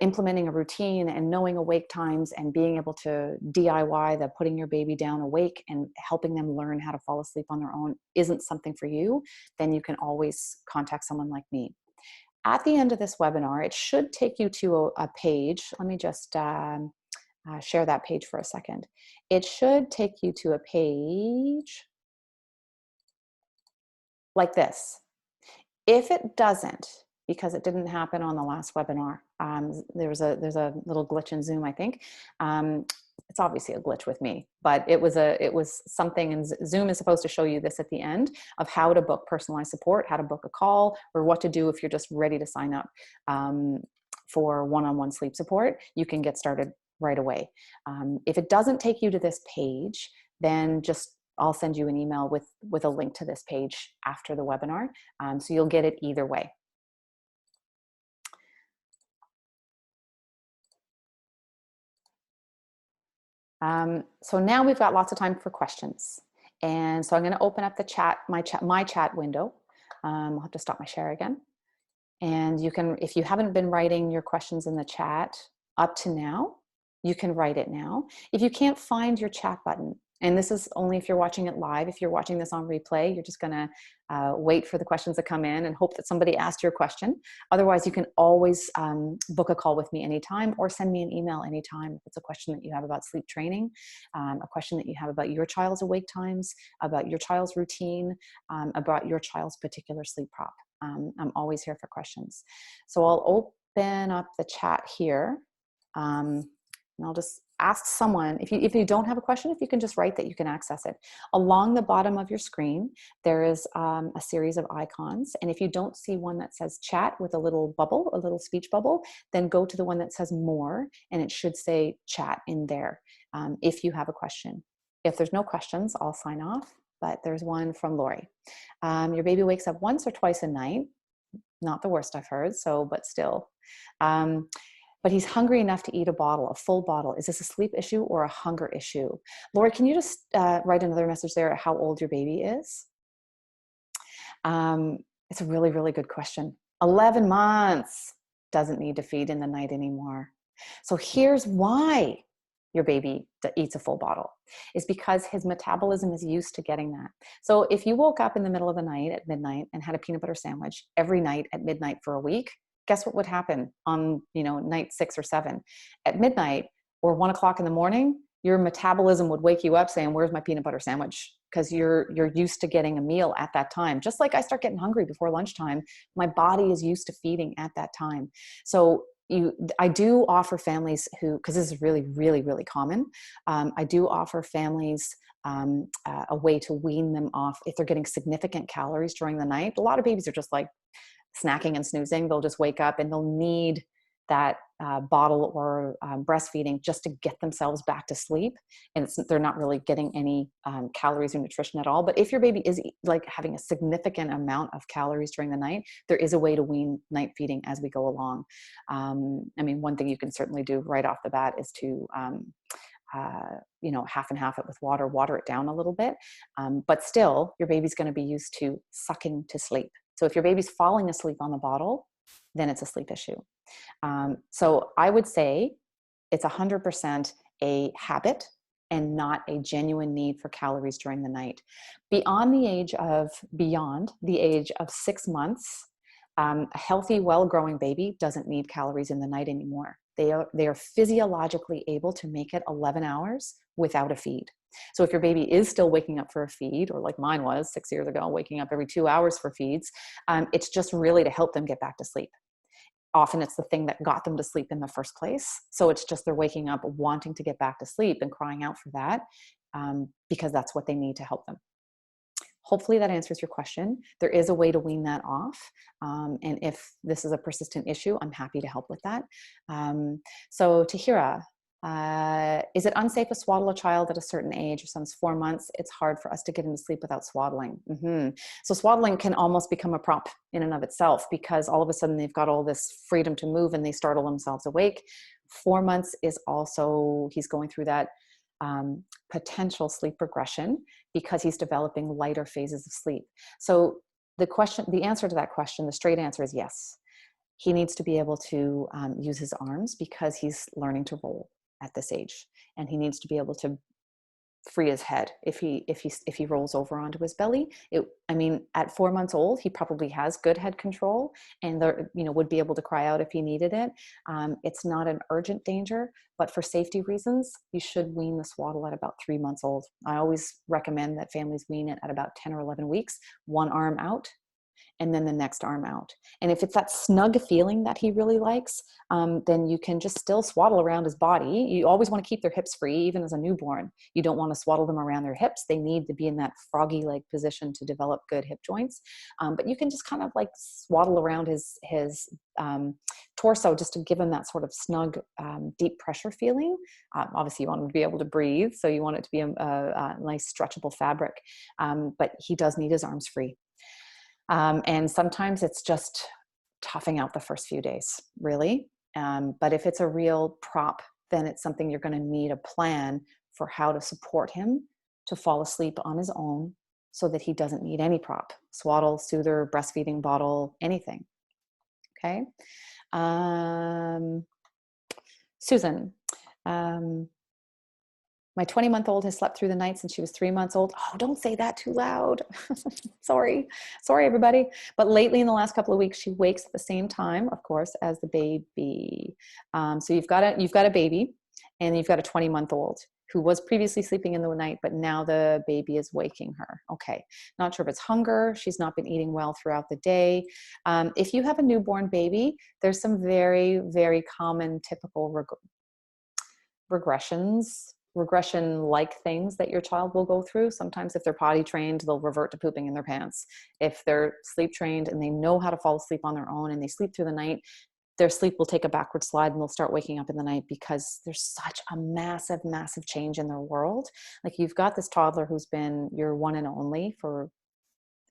implementing a routine and knowing awake times and being able to DIY the putting your baby down awake and helping them learn how to fall asleep on their own isn't something for you, then you can always contact someone like me. At the end of this webinar, it should take you to a page. Let me just share that page for a second. It should take you to a page like this. If it doesn't, because it didn't happen on the last webinar, there's a little glitch in Zoom, I think. It's obviously a glitch with me, but it was something, and Zoom is supposed to show you this at the end of how to book personalized support, how to book a call, or what to do if you're just ready to sign up for one-on-one sleep support. You can get started right away. If it doesn't take you to this page, then I'll send you an email with a link to this page after the webinar. So you'll get it either way. So now we've got lots of time for questions. And so I'm going to open up the chat, my chat window. I'll have to stop my share again. And you can, if you haven't been writing your questions in the chat up to now, you can write it now. If you can't find your chat button, and this is only if you're watching it live, if you're watching this on replay, you're just going to wait for the questions to come in and hope that somebody asked your question. Otherwise, you can always book a call with me anytime or send me an email anytime if it's a question that you have about sleep training, a question that you have about your child's awake times, about your child's routine, about your child's particular sleep prop. I'm always here for questions. So I'll open up the chat here. And I'll just ask someone, if you don't have a question, if you can just write that, you can access it. Along the bottom of your screen, there is a series of icons. And if you don't see one that says chat with a little bubble, a little speech bubble, then go to the one that says more, and it should say chat in there if you have a question. If there's no questions, I'll sign off. But there's one from Lori. Your baby wakes up once or twice a night. Not the worst I've heard, but still. But he's hungry enough to eat a full bottle. Is this a sleep issue or a hunger issue? Lori, can you just write another message there at how old your baby is? It's a really, really good question. 11 months, doesn't need to feed in the night anymore. So here's why your baby eats a full bottle, is because his metabolism is used to getting that. So if you woke up in the middle of the night at midnight and had a peanut butter sandwich every night at midnight for a week, guess what would happen on night 6 or 7? At midnight or 1 o'clock in the morning, your metabolism would wake you up saying, where's my peanut butter sandwich? Because you're used to getting a meal at that time. Just like I start getting hungry before lunchtime, my body is used to feeding at that time. So I do offer families who, because this is really, really, really common, I do offer families a way to wean them off if they're getting significant calories during the night. A lot of babies are just like snacking and snoozing. They'll just wake up and they'll need that bottle or breastfeeding just to get themselves back to sleep. And they're not really getting any calories or nutrition at all. But if your baby is like having a significant amount of calories during the night, there is a way to wean night feeding as we go along. I mean, one thing you can certainly do right off the bat is to half and half it with water it down a little bit. But still, your baby's going to be used to sucking to sleep. So if your baby's falling asleep on the bottle, then it's a sleep issue. So I would say it's 100% a habit and not a genuine need for calories during the night. Beyond the age of 6 months, a healthy, well-growing baby doesn't need calories in the night anymore. They are physiologically able to make it 11 hours without a feed. So if your baby is still waking up for a feed, or like mine was 6 years ago, waking up every 2 hours for feeds, it's just really to help them get back to sleep. Often it's the thing that got them to sleep in the first place. So it's just they're waking up wanting to get back to sleep and crying out for that because that's what they need to help them. Hopefully that answers your question. There is a way to wean that off. And if this is a persistent issue, I'm happy to help with that. So Tahira, is it unsafe to swaddle a child at a certain age? Or some's 4 months, it's hard for us to get him to sleep without swaddling. So swaddling can almost become a prop in and of itself, because all of a sudden they've got all this freedom to move and they startle themselves awake. 4 months is also, he's going through that potential sleep regression because he's developing lighter phases of sleep. So the answer to that question, the straight answer is yes. He needs to be able to use his arms because he's learning to roll at this age, and he needs to be able to free his head if he rolls over onto his belly. At 4 months old, he probably has good head control and would be able to cry out if he needed it. It's not an urgent danger, but for safety reasons, you should wean the swaddle at about 3 months old. I always recommend that families wean it at about 10 or 11 weeks, one arm out and then the next arm out. And if it's that snug feeling that he really likes, then you can just still swaddle around his body. You always want to keep their hips free, even as a newborn. You don't want to swaddle them around their hips. They need to be in that froggy-like position to develop good hip joints. But you can just kind of like swaddle around his torso just to give him that sort of snug, deep pressure feeling. Obviously, you want him to be able to breathe, so you want it to be a nice stretchable fabric. But he does need his arms free. And sometimes it's just toughing out the first few days, really. But if it's a real prop, then it's something you're going to need a plan for how to support him to fall asleep on his own so that he doesn't need any prop, swaddle, soother, breastfeeding bottle, anything. Okay. Susan, my 20-month-old has slept through the night since she was 3 months old. Oh, don't say that too loud. Sorry, everybody. But lately in the last couple of weeks, she wakes at the same time, of course, as the baby. So you've got a baby and you've got a 20-month-old who was previously sleeping in the night, but now the baby is waking her. Okay. Not sure if it's hunger. She's not been eating well throughout the day. If you have a newborn baby, there's some very, very common typical regression-like things that your child will go through. Sometimes if they're potty trained, they'll revert to pooping in their pants. If they're sleep trained and they know how to fall asleep on their own and they sleep through the night, their sleep will take a backward slide and they'll start waking up in the night because there's such a massive, massive change in their world. Like you've got this toddler who's been your one and only for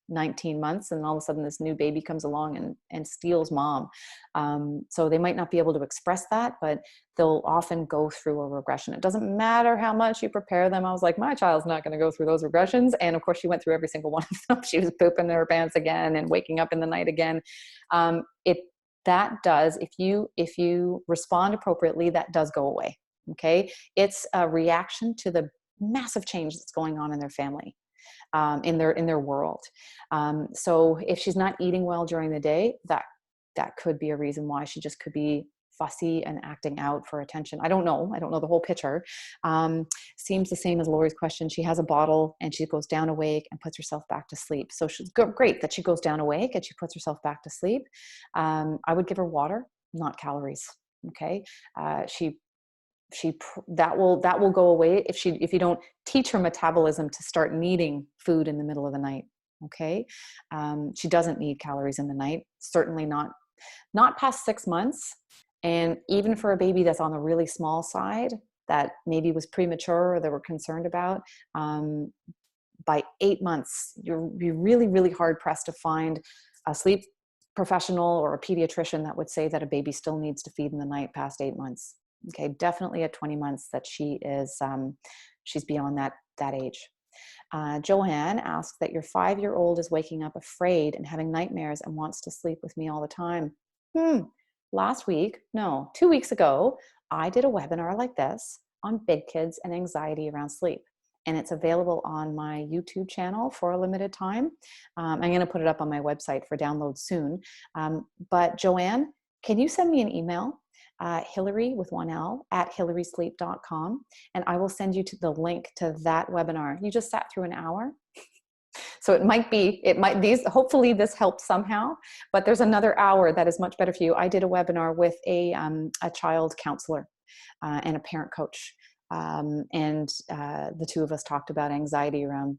19 months, and all of a sudden this new baby comes along and steals mom. So they might not be able to express that, but they'll often go through a regression. It doesn't matter how much you prepare them. I was like, my child's not going to go through those regressions. And of course she went through every single one of them. She was pooping in her pants again and waking up in the night again. If you respond appropriately, that does go away. Okay. It's a reaction to the massive change that's going on in their family. In their world. So if she's not eating well during the day, that could be a reason why. She just could be fussy and acting out for attention. I don't know the whole picture. Seems the same as Lori's question. She has a bottle and she goes down awake and puts herself back to sleep. So she's great that she goes down awake and she puts herself back to sleep. I would give her water, not calories. Okay. That will go away if you don't teach her metabolism to start needing food in the middle of the night. Okay. She doesn't need calories in the night, certainly not past 6 months. And even for a baby that's on the really small side, that maybe was premature or they were concerned about, by 8 months, you're really, really hard pressed to find a sleep professional or a pediatrician that would say that a baby still needs to feed in the night past 8 months. Okay, definitely at 20 months that she's beyond that age. Joanne asks that your 5-year-old is waking up afraid and having nightmares and wants to sleep with me all the time. Last week, no, 2 weeks ago, I did a webinar like this on big kids and anxiety around sleep. And it's available on my YouTube channel for a limited time. I'm going to put it up on my website for download soon. But Joanne, can you send me an email? Hillary with 1L at hillarysleep.com, and I will send you to the link to that webinar. You just sat through an hour. So hopefully this helped somehow, but there's another hour that is much better for you. I did a webinar with a child counselor and a parent coach. And the two of us talked about anxiety around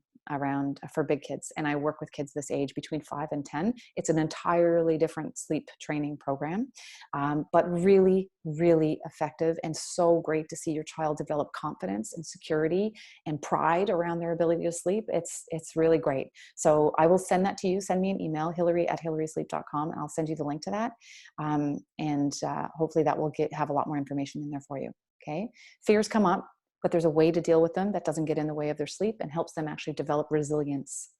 for big kids. And I work with kids this age between 5 and 10. It's an entirely different sleep training program, but really, really effective and so great to see your child develop confidence and security and pride around their ability to sleep. It's really great. So I will send that to you. Send me an email, Hillary at hillarysleep.com, and I'll send you the link to that. And hopefully that will have a lot more information in there for you. Okay. Fears come up, but there's a way to deal with them that doesn't get in the way of their sleep and helps them actually develop resilience.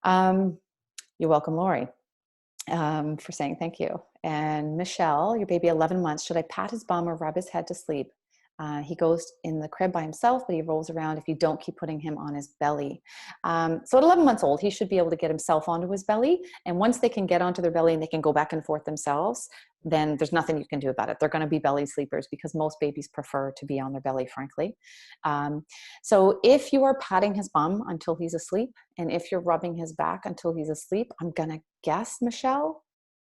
You're welcome, Lori, for saying thank you. And Michelle, your baby 11 months, should I pat his bum or rub his head to sleep? He goes in the crib by himself, but he rolls around if you don't keep putting him on his belly. So at 11 months old, he should be able to get himself onto his belly. And once they can get onto their belly and they can go back and forth themselves, then there's nothing you can do about it. They're going to be belly sleepers because most babies prefer to be on their belly, frankly. So if you are patting his bum until he's asleep, and if you're rubbing his back until he's asleep, I'm going to guess, Michelle,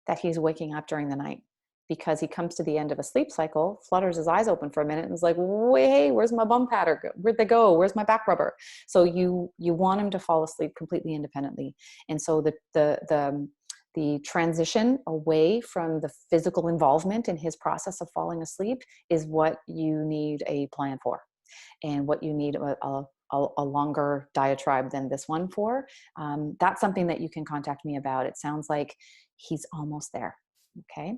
that he's waking up during the night, because he comes to the end of a sleep cycle, flutters his eyes open for a minute and is like, wait, hey, where's my bum patter? Where'd they go? Where's my back rubber? So you want him to fall asleep completely independently. And so the transition away from the physical involvement in his process of falling asleep is what you need a plan for, and what you need a longer diatribe than this one for. That's something that you can contact me about. It sounds like he's almost there. Okay.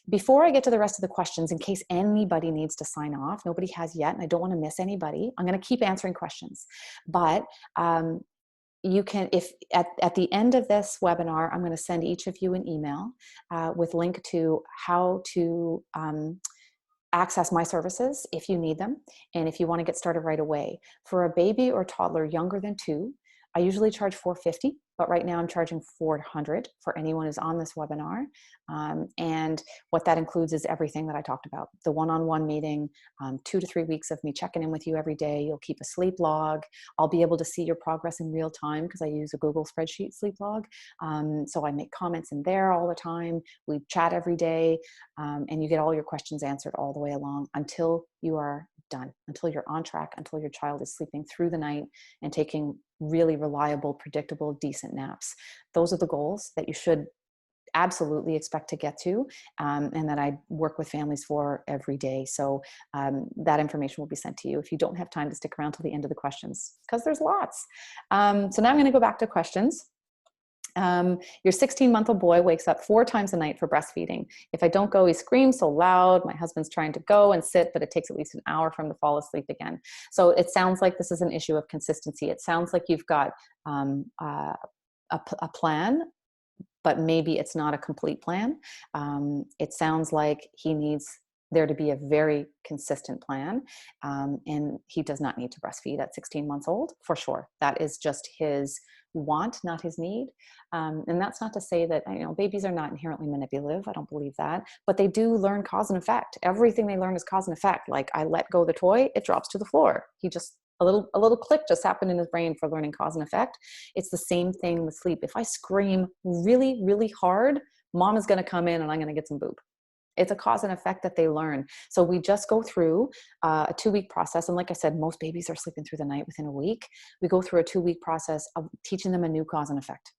Before I get to the rest of the questions, in case anybody needs to sign off, nobody has yet, and I don't want to miss anybody. I'm going to keep answering questions, but you can, if at the end of this webinar, I'm going to send each of you an email with link to how to access my services if you need them, and if you want to get started right away. For a baby or toddler younger than 2, I usually charge $450, but right now I'm charging $400 for anyone who's on this webinar. And what that includes is everything that I talked about. The one-on-one meeting, 2 to 3 weeks of me checking in with you every day. You'll keep a sleep log. I'll be able to see your progress in real time because I use a Google spreadsheet sleep log. So I make comments in there all the time. We chat every day, and you get all your questions answered all the way along until you are done, until you're on track, until your child is sleeping through the night and taking really reliable, predictable, decent naps. Those are the goals that you should absolutely expect to get to, and that I work with families for every day. So that information will be sent to you if you don't have time to stick around till the end of the questions, because there's lots. So now I'm going to go back to questions. Your 16-month-old boy wakes up 4 times a night for breastfeeding. If I don't go, he screams so loud. My husband's trying to go and sit, but it takes at least an hour for him to fall asleep again. So it sounds like this is an issue of consistency. It sounds like you've got a plan, but maybe it's not a complete plan. It sounds like he needs there to be a very consistent plan, and he does not need to breastfeed at 16 months old, for sure. That is just his want, not his need. And that's not to say that, babies are not inherently manipulative. I don't believe that, but they do learn cause and effect. Everything they learn is cause and effect. Like, I let go of the toy, it drops to the floor. A little click just happened in his brain for learning cause and effect. It's the same thing with sleep. If I scream really, really hard, mom is going to come in and I'm going to get some boob. It's a cause and effect that they learn. So we just go through a 2-week process. And like I said, most babies are sleeping through the night within a week. We go through a 2-week process of teaching them a new cause and effect.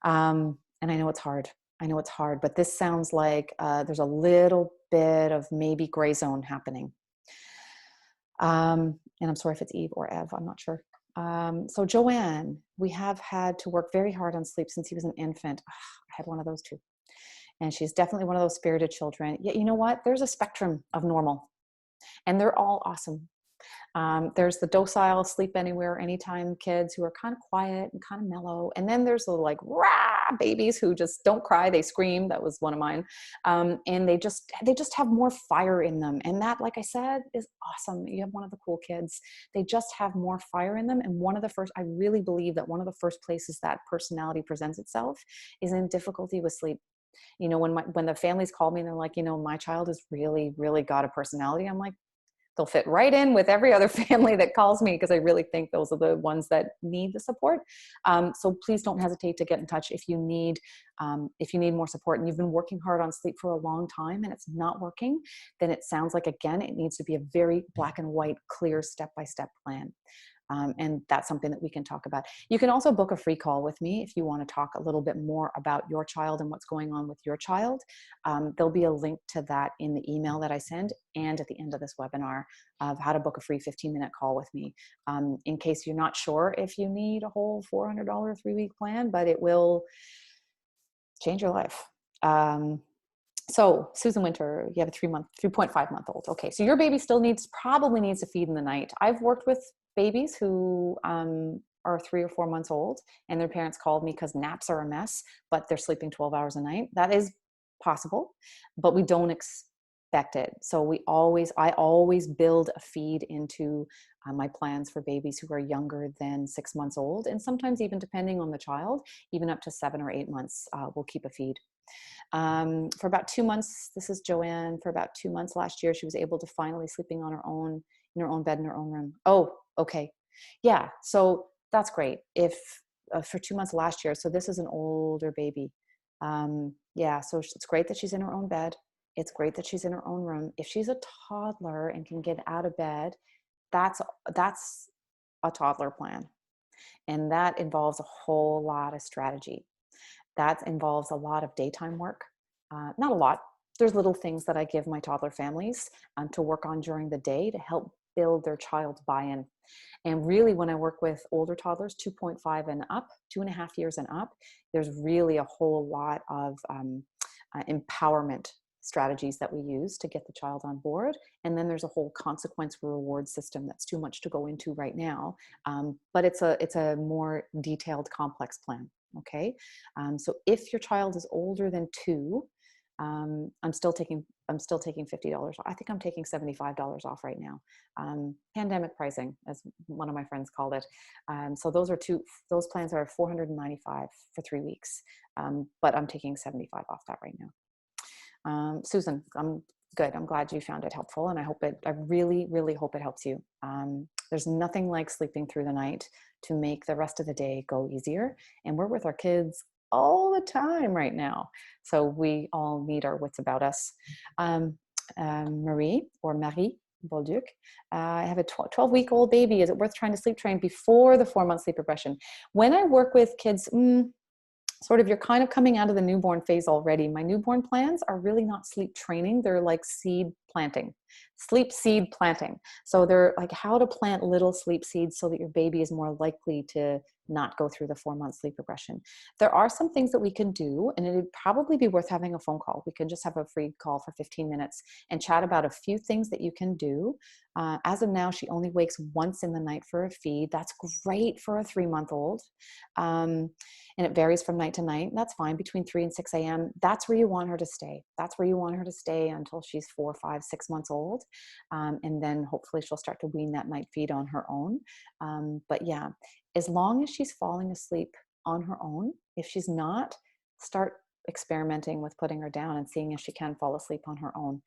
And I know it's hard. I know it's hard, but this sounds like there's a little bit of maybe gray zone happening. And I'm sorry if it's Eve or Ev, I'm not sure. So Joanne, we have had to work very hard on sleep since he was an infant. I had one of those too. And she's definitely one of those spirited children. Yet, you know what? There's a spectrum of normal, and they're all awesome. There's the docile, sleep anywhere, anytime kids who are kind of quiet and kind of mellow. And then there's the like rah babies who just don't cry, they scream. That was one of mine. And they just have more fire in them. And that, like I said, is awesome. You have one of the cool kids. They just have more fire in them. And I really believe that one of the first places that personality presents itself is in difficulty with sleep. You know, when the families call me and they're like, you know, my child has really, really got a personality. I'm like, they'll fit right in with every other family that calls me, because I really think those are the ones that need the support. So please don't hesitate to get in touch if you need more support and you've been working hard on sleep for a long time and it's not working. Then it sounds like, again, it needs to be a very black and white, clear step-by-step plan. And that's something that we can talk about. You can also book a free call with me if you want to talk a little bit more about your child and what's going on with your child. There'll be a link to that in the email that I send and at the end of this webinar of how to book a free 15-minute call with me, in case you're not sure if you need a whole $400 3-week plan, but it will change your life. So Susan Winter, you have a 3.5-month-old. Okay, so your baby still probably needs to feed in the night. I've worked with babies who are 3 or 4 months old and their parents called me because naps are a mess, but they're sleeping 12 hours a night. That is possible, but we don't expect it. So I always build a feed into my plans for babies who are younger than 6 months old. And sometimes even depending on the child, even up to 7 or 8 months, we'll keep a feed. For about 2 months, this is Joanne, for about 2 months last year, she was able to finally sleeping on her own, in her own bed, in her own room. Oh, okay. Yeah. So that's great. If for 2 months last year, so this is an older baby. Yeah. So it's great that she's in her own bed. It's great that she's in her own room. If she's a toddler and can get out of bed, that's a toddler plan. And that involves a whole lot of strategy. That involves a lot of daytime work. Not a lot. There's little things that I give my toddler families to work on during the day to help build their child's buy-in. And really, when I work with older toddlers, 2.5 and up, 2.5 years and up, there's really a whole lot of empowerment strategies that we use to get the child on board. And then there's a whole consequence reward system that's too much to go into right now. But it's a more detailed, complex plan. Okay. So if your child is older than 2, I'm still taking $50. I think I'm taking $75 off right now. Pandemic pricing, as one of my friends called it. So those plans are $495 for 3 weeks. But I'm taking 75 off that right now. Susan, I'm good. I'm glad you found it helpful. And I really, really hope it helps you. There's nothing like sleeping through the night to make the rest of the day go easier. And we're with our kids all the time right now. So we all need our wits about us. Marie Bolduc, I have a 12-week-old baby. Is it worth trying to sleep train before the 4-month sleep regression? When I work with kids, sort of, you're kind of coming out of the newborn phase already. My newborn plans are really not sleep training. They're like sleep seed planting. So they're like how to plant little sleep seeds so that your baby is more likely to not go through the 4-month sleep regression. There are some things that we can do, and it'd probably be worth having a phone call. We can just have a free call for 15 minutes and chat about a few things that you can do. As of now, she only wakes once in the night for a feed. That's great for a 3-month-old. And it varies from night to night. That's fine, between 3 and 6 a.m. That's where you want her to stay. That's where you want her to stay until she's 4, 5, 6 months old. And then hopefully she'll start to wean that night feed on her own. But yeah, as long as she's falling asleep on her own, if she's not, start experimenting with putting her down and seeing if she can fall asleep on her own.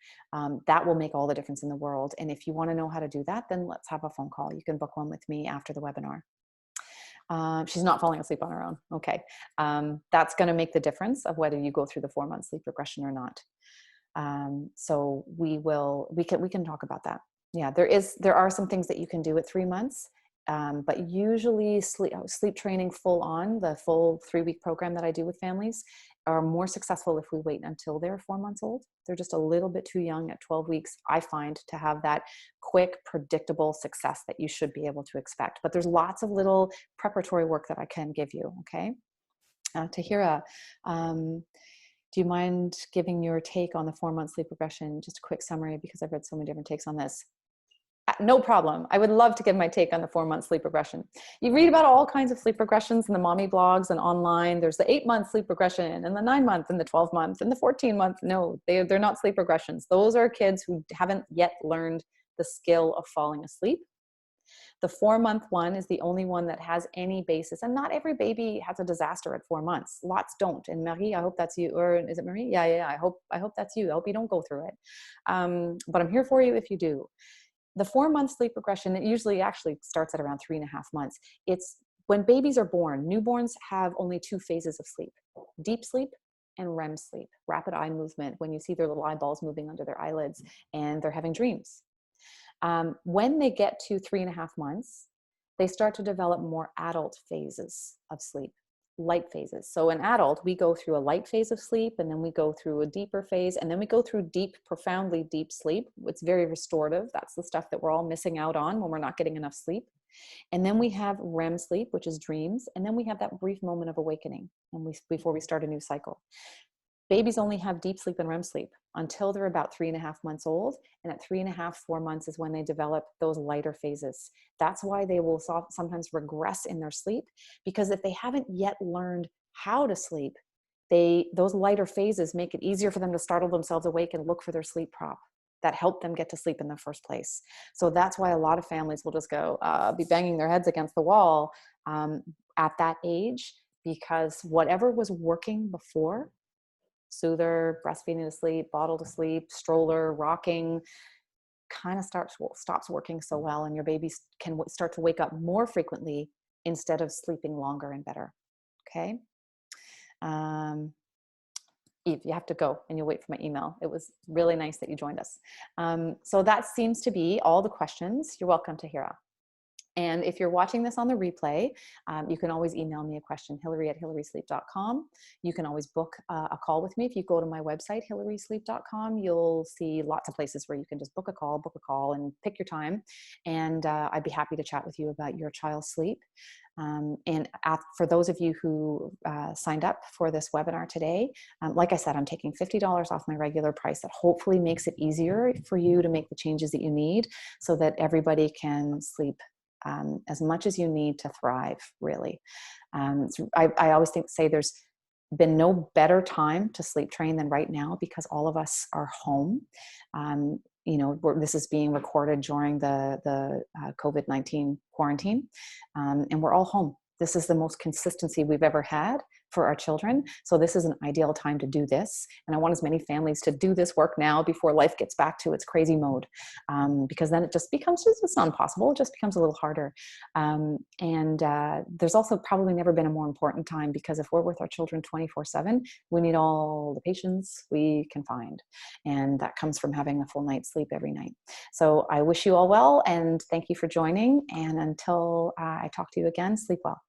That will make all the difference in the world. And if you want to know how to do that, then let's have a phone call. You can book one with me after the webinar. She's not falling asleep on her own. Okay. That's going to make the difference of whether you go through the 4-month sleep regression or not. So we can talk about that. Yeah, there are some things that you can do at 3 months. But usually sleep training full on, the full 3-week program that I do with families, are more successful if we wait until they're 4 months old. They're just a little bit too young at 12 weeks, I find, to have that quick, predictable success that you should be able to expect. But there's lots of little preparatory work that I can give you, okay? Tahira, do you mind giving your take on the 4-month sleep regression? Just a quick summary, because I've read so many different takes on this. No problem. I would love to give my take on the 4-month sleep regression. You read about all kinds of sleep regressions in the mommy blogs and online. There's the 8-month sleep regression and the 9-month and the 12-month and the 14-month. No, they're not sleep regressions. Those are kids who haven't yet learned the skill of falling asleep. The 4-month one is the only one that has any basis. And not every baby has a disaster at 4 months. Lots don't. And Marie, I hope that's you. Or is it Marie? Yeah. I hope that's you. I hope you don't go through it. But I'm here for you if you do. The 4-month sleep regression, it usually actually starts at around 3.5 months. It's when babies are born. Newborns have only 2 phases of sleep: deep sleep and REM sleep, rapid eye movement, when you see their little eyeballs moving under their eyelids and they're having dreams. When they get to 3.5 months, they start to develop more adult phases of sleep, light phases. So an adult, we go through a light phase of sleep, and then we go through a deeper phase, and then we go through deep, profoundly deep sleep. It's very restorative. That's the stuff that we're all missing out on when we're not getting enough sleep. And then we have REM sleep, which is dreams. And then we have that brief moment of awakening before we start a new cycle. Babies only have deep sleep and REM sleep until they're about 3.5 months old. And at 3.5, 4 months is when they develop those lighter phases. That's why they will sometimes regress in their sleep, because if they haven't yet learned how to sleep, those lighter phases make it easier for them to startle themselves awake and look for their sleep prop that helped them get to sleep in the first place. So that's why a lot of families will just go be banging their heads against the wall at that age, because whatever was working before, soother, breastfeeding to sleep, bottle to sleep, stroller, rocking, kind of stops working so well, and your babies can start to wake up more frequently instead of sleeping longer and better. Okay. Eve, you have to go and you'll wait for my email. It was really nice that you joined us. So that seems to be all the questions. You're welcome, Tahira. And if you're watching this on the replay, you can always email me a question, hillary@hillarysleep.com. You can always book a call with me. If you go to my website, hillarysleep.com, you'll see lots of places where you can just book a call and pick your time. And I'd be happy to chat with you about your child's sleep. And for those of you who signed up for this webinar today, like I said, I'm taking $50 off my regular price. That hopefully makes it easier for you to make the changes that you need so that everybody can sleep as much as you need to thrive, really. I always say there's been no better time to sleep train than right now, because all of us are home. This is being recorded during the COVID-19 quarantine, and we're all home. This is the most consistency we've ever had for our children. So this is an ideal time to do this. And I want as many families to do this work now before life gets back to its crazy mode. Because then it just becomes, it's not impossible. It just becomes a little harder. There's also probably never been a more important time, because if we're with our children 24/7, we need all the patience we can find. And that comes from having a full night's sleep every night. So I wish you all well, and thank you for joining. And until I talk to you again, sleep well.